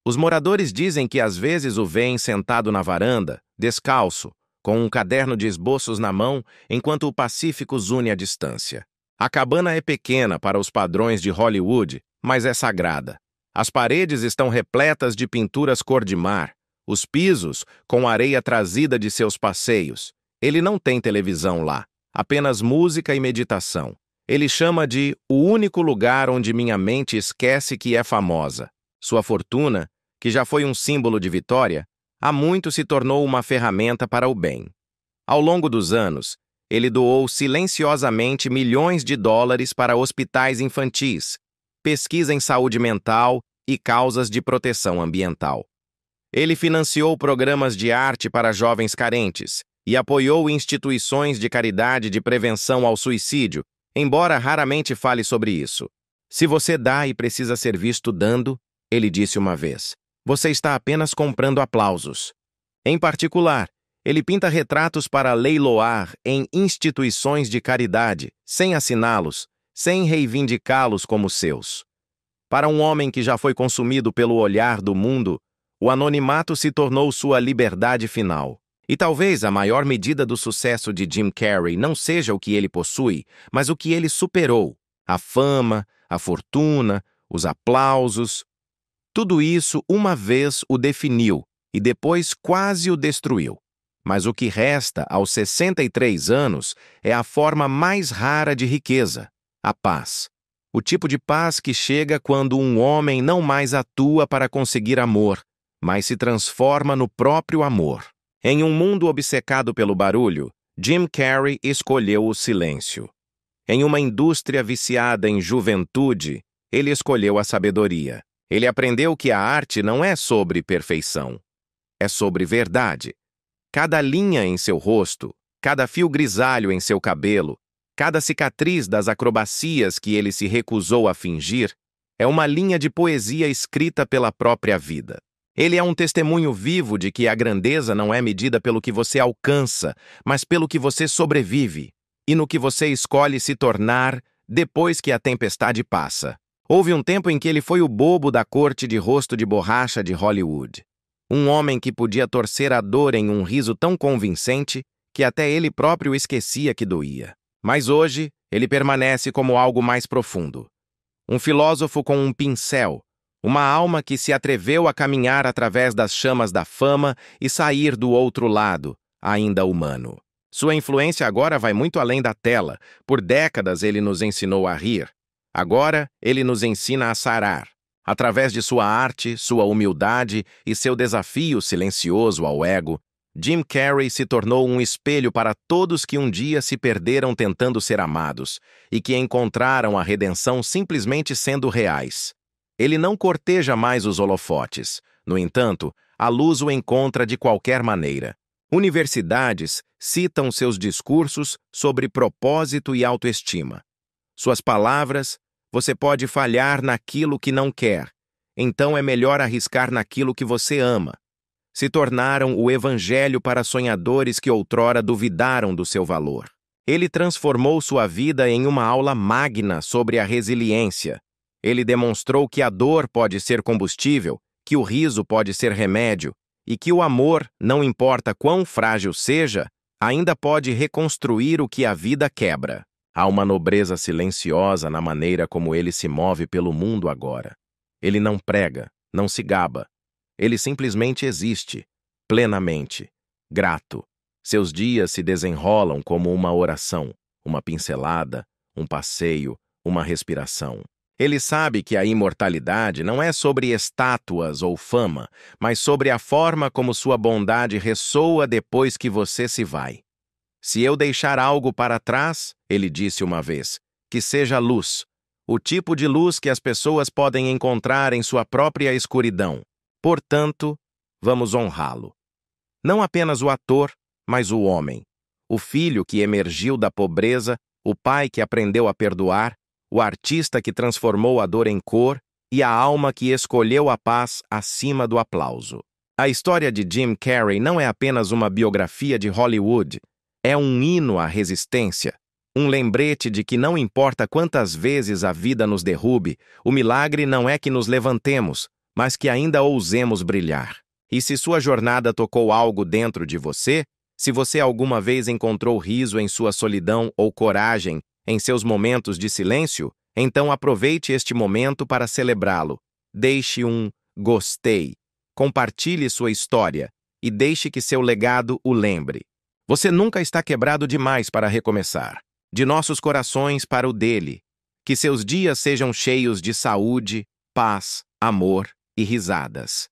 Os moradores dizem que às vezes o veem sentado na varanda, descalço, com um caderno de esboços na mão, enquanto o Pacífico zune à distância. A cabana é pequena para os padrões de Hollywood, mas é sagrada. As paredes estão repletas de pinturas cor-de-mar, os pisos com areia trazida de seus passeios. Ele não tem televisão lá, apenas música e meditação. Ele chama de o único lugar onde minha mente esquece que é famosa. Sua fortuna, que já foi um símbolo de vitória, há muito se tornou uma ferramenta para o bem. Ao longo dos anos, ele doou silenciosamente milhões de dólares para hospitais infantis, pesquisa em saúde mental e causas de proteção ambiental. Ele financiou programas de arte para jovens carentes e apoiou instituições de caridade de prevenção ao suicídio, embora raramente fale sobre isso. Se você dá e precisa ser visto dando, ele disse uma vez, você está apenas comprando aplausos. Em particular, ele pinta retratos para leiloar em instituições de caridade, sem assiná-los, sem reivindicá-los como seus. Para um homem que já foi consumido pelo olhar do mundo, o anonimato se tornou sua liberdade final. E talvez a maior medida do sucesso de Jim Carrey não seja o que ele possui, mas o que ele superou. A fama, a fortuna, os aplausos. Tudo isso uma vez o definiu e depois quase o destruiu. Mas o que resta aos 63 anos é a forma mais rara de riqueza, a paz. O tipo de paz que chega quando um homem não mais atua para conseguir amor, mas se transforma no próprio amor. Em um mundo obcecado pelo barulho, Jim Carrey escolheu o silêncio. Em uma indústria viciada em juventude, ele escolheu a sabedoria. Ele aprendeu que a arte não é sobre perfeição, é sobre verdade. Cada linha em seu rosto, cada fio grisalho em seu cabelo, cada cicatriz das acrobacias que ele se recusou a fingir, é uma linha de poesia escrita pela própria vida. Ele é um testemunho vivo de que a grandeza não é medida pelo que você alcança, mas pelo que você sobrevive e no que você escolhe se tornar depois que a tempestade passa. Houve um tempo em que ele foi o bobo da corte de rosto de borracha de Hollywood. Um homem que podia torcer a dor em um riso tão convincente que até ele próprio esquecia que doía. Mas hoje, ele permanece como algo mais profundo. Um filósofo com um pincel, uma alma que se atreveu a caminhar através das chamas da fama e sair do outro lado, ainda humano. Sua influência agora vai muito além da tela. Por décadas ele nos ensinou a rir. Agora ele nos ensina a sarar. Através de sua arte, sua humildade e seu desafio silencioso ao ego, Jim Carrey se tornou um espelho para todos que um dia se perderam tentando ser amados e que encontraram a redenção simplesmente sendo reais. Ele não corteja mais os holofotes. No entanto, a luz o encontra de qualquer maneira. Universidades citam seus discursos sobre propósito e autoestima. Suas palavras, você pode falhar naquilo que não quer, então é melhor arriscar naquilo que você ama. Se tornaram o evangelho para sonhadores que outrora duvidaram do seu valor. Ele transformou sua vida em uma aula magna sobre a resiliência. Ele demonstrou que a dor pode ser combustível, que o riso pode ser remédio, e que o amor, não importa quão frágil seja, ainda pode reconstruir o que a vida quebra. Há uma nobreza silenciosa na maneira como ele se move pelo mundo agora. Ele não prega, não se gaba. Ele simplesmente existe, plenamente, grato. Seus dias se desenrolam como uma oração, uma pincelada, um passeio, uma respiração. Ele sabe que a imortalidade não é sobre estátuas ou fama, mas sobre a forma como sua bondade ressoa depois que você se vai. Se eu deixar algo para trás, ele disse uma vez, que seja luz, o tipo de luz que as pessoas podem encontrar em sua própria escuridão. Portanto, vamos honrá-lo. Não apenas o ator, mas o homem. O filho que emergiu da pobreza, o pai que aprendeu a perdoar, o artista que transformou a dor em cor e a alma que escolheu a paz acima do aplauso. A história de Jim Carrey não é apenas uma biografia de Hollywood. É um hino à resistência. Um lembrete de que não importa quantas vezes a vida nos derrube, o milagre não é que nos levantemos, mas que ainda ousemos brilhar. E se sua jornada tocou algo dentro de você, se você alguma vez encontrou riso em sua solidão ou coragem em seus momentos de silêncio, então aproveite este momento para celebrá-lo. Deixe um gostei. Compartilhe sua história e deixe que seu legado o lembre. Você nunca está quebrado demais para recomeçar. De nossos corações para o dele. Que seus dias sejam cheios de saúde, paz, amor e risadas.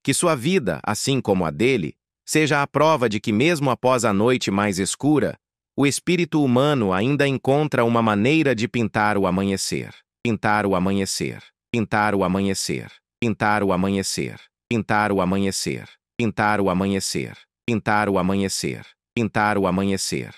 Que sua vida, assim como a dele, seja a prova de que mesmo após a noite mais escura, o espírito humano ainda encontra uma maneira de pintar o amanhecer. Pintar o amanhecer. Pintar o amanhecer. Pintar o amanhecer. Pintar o amanhecer. Pintar o amanhecer. Pintar o amanhecer. Pintar o amanhecer.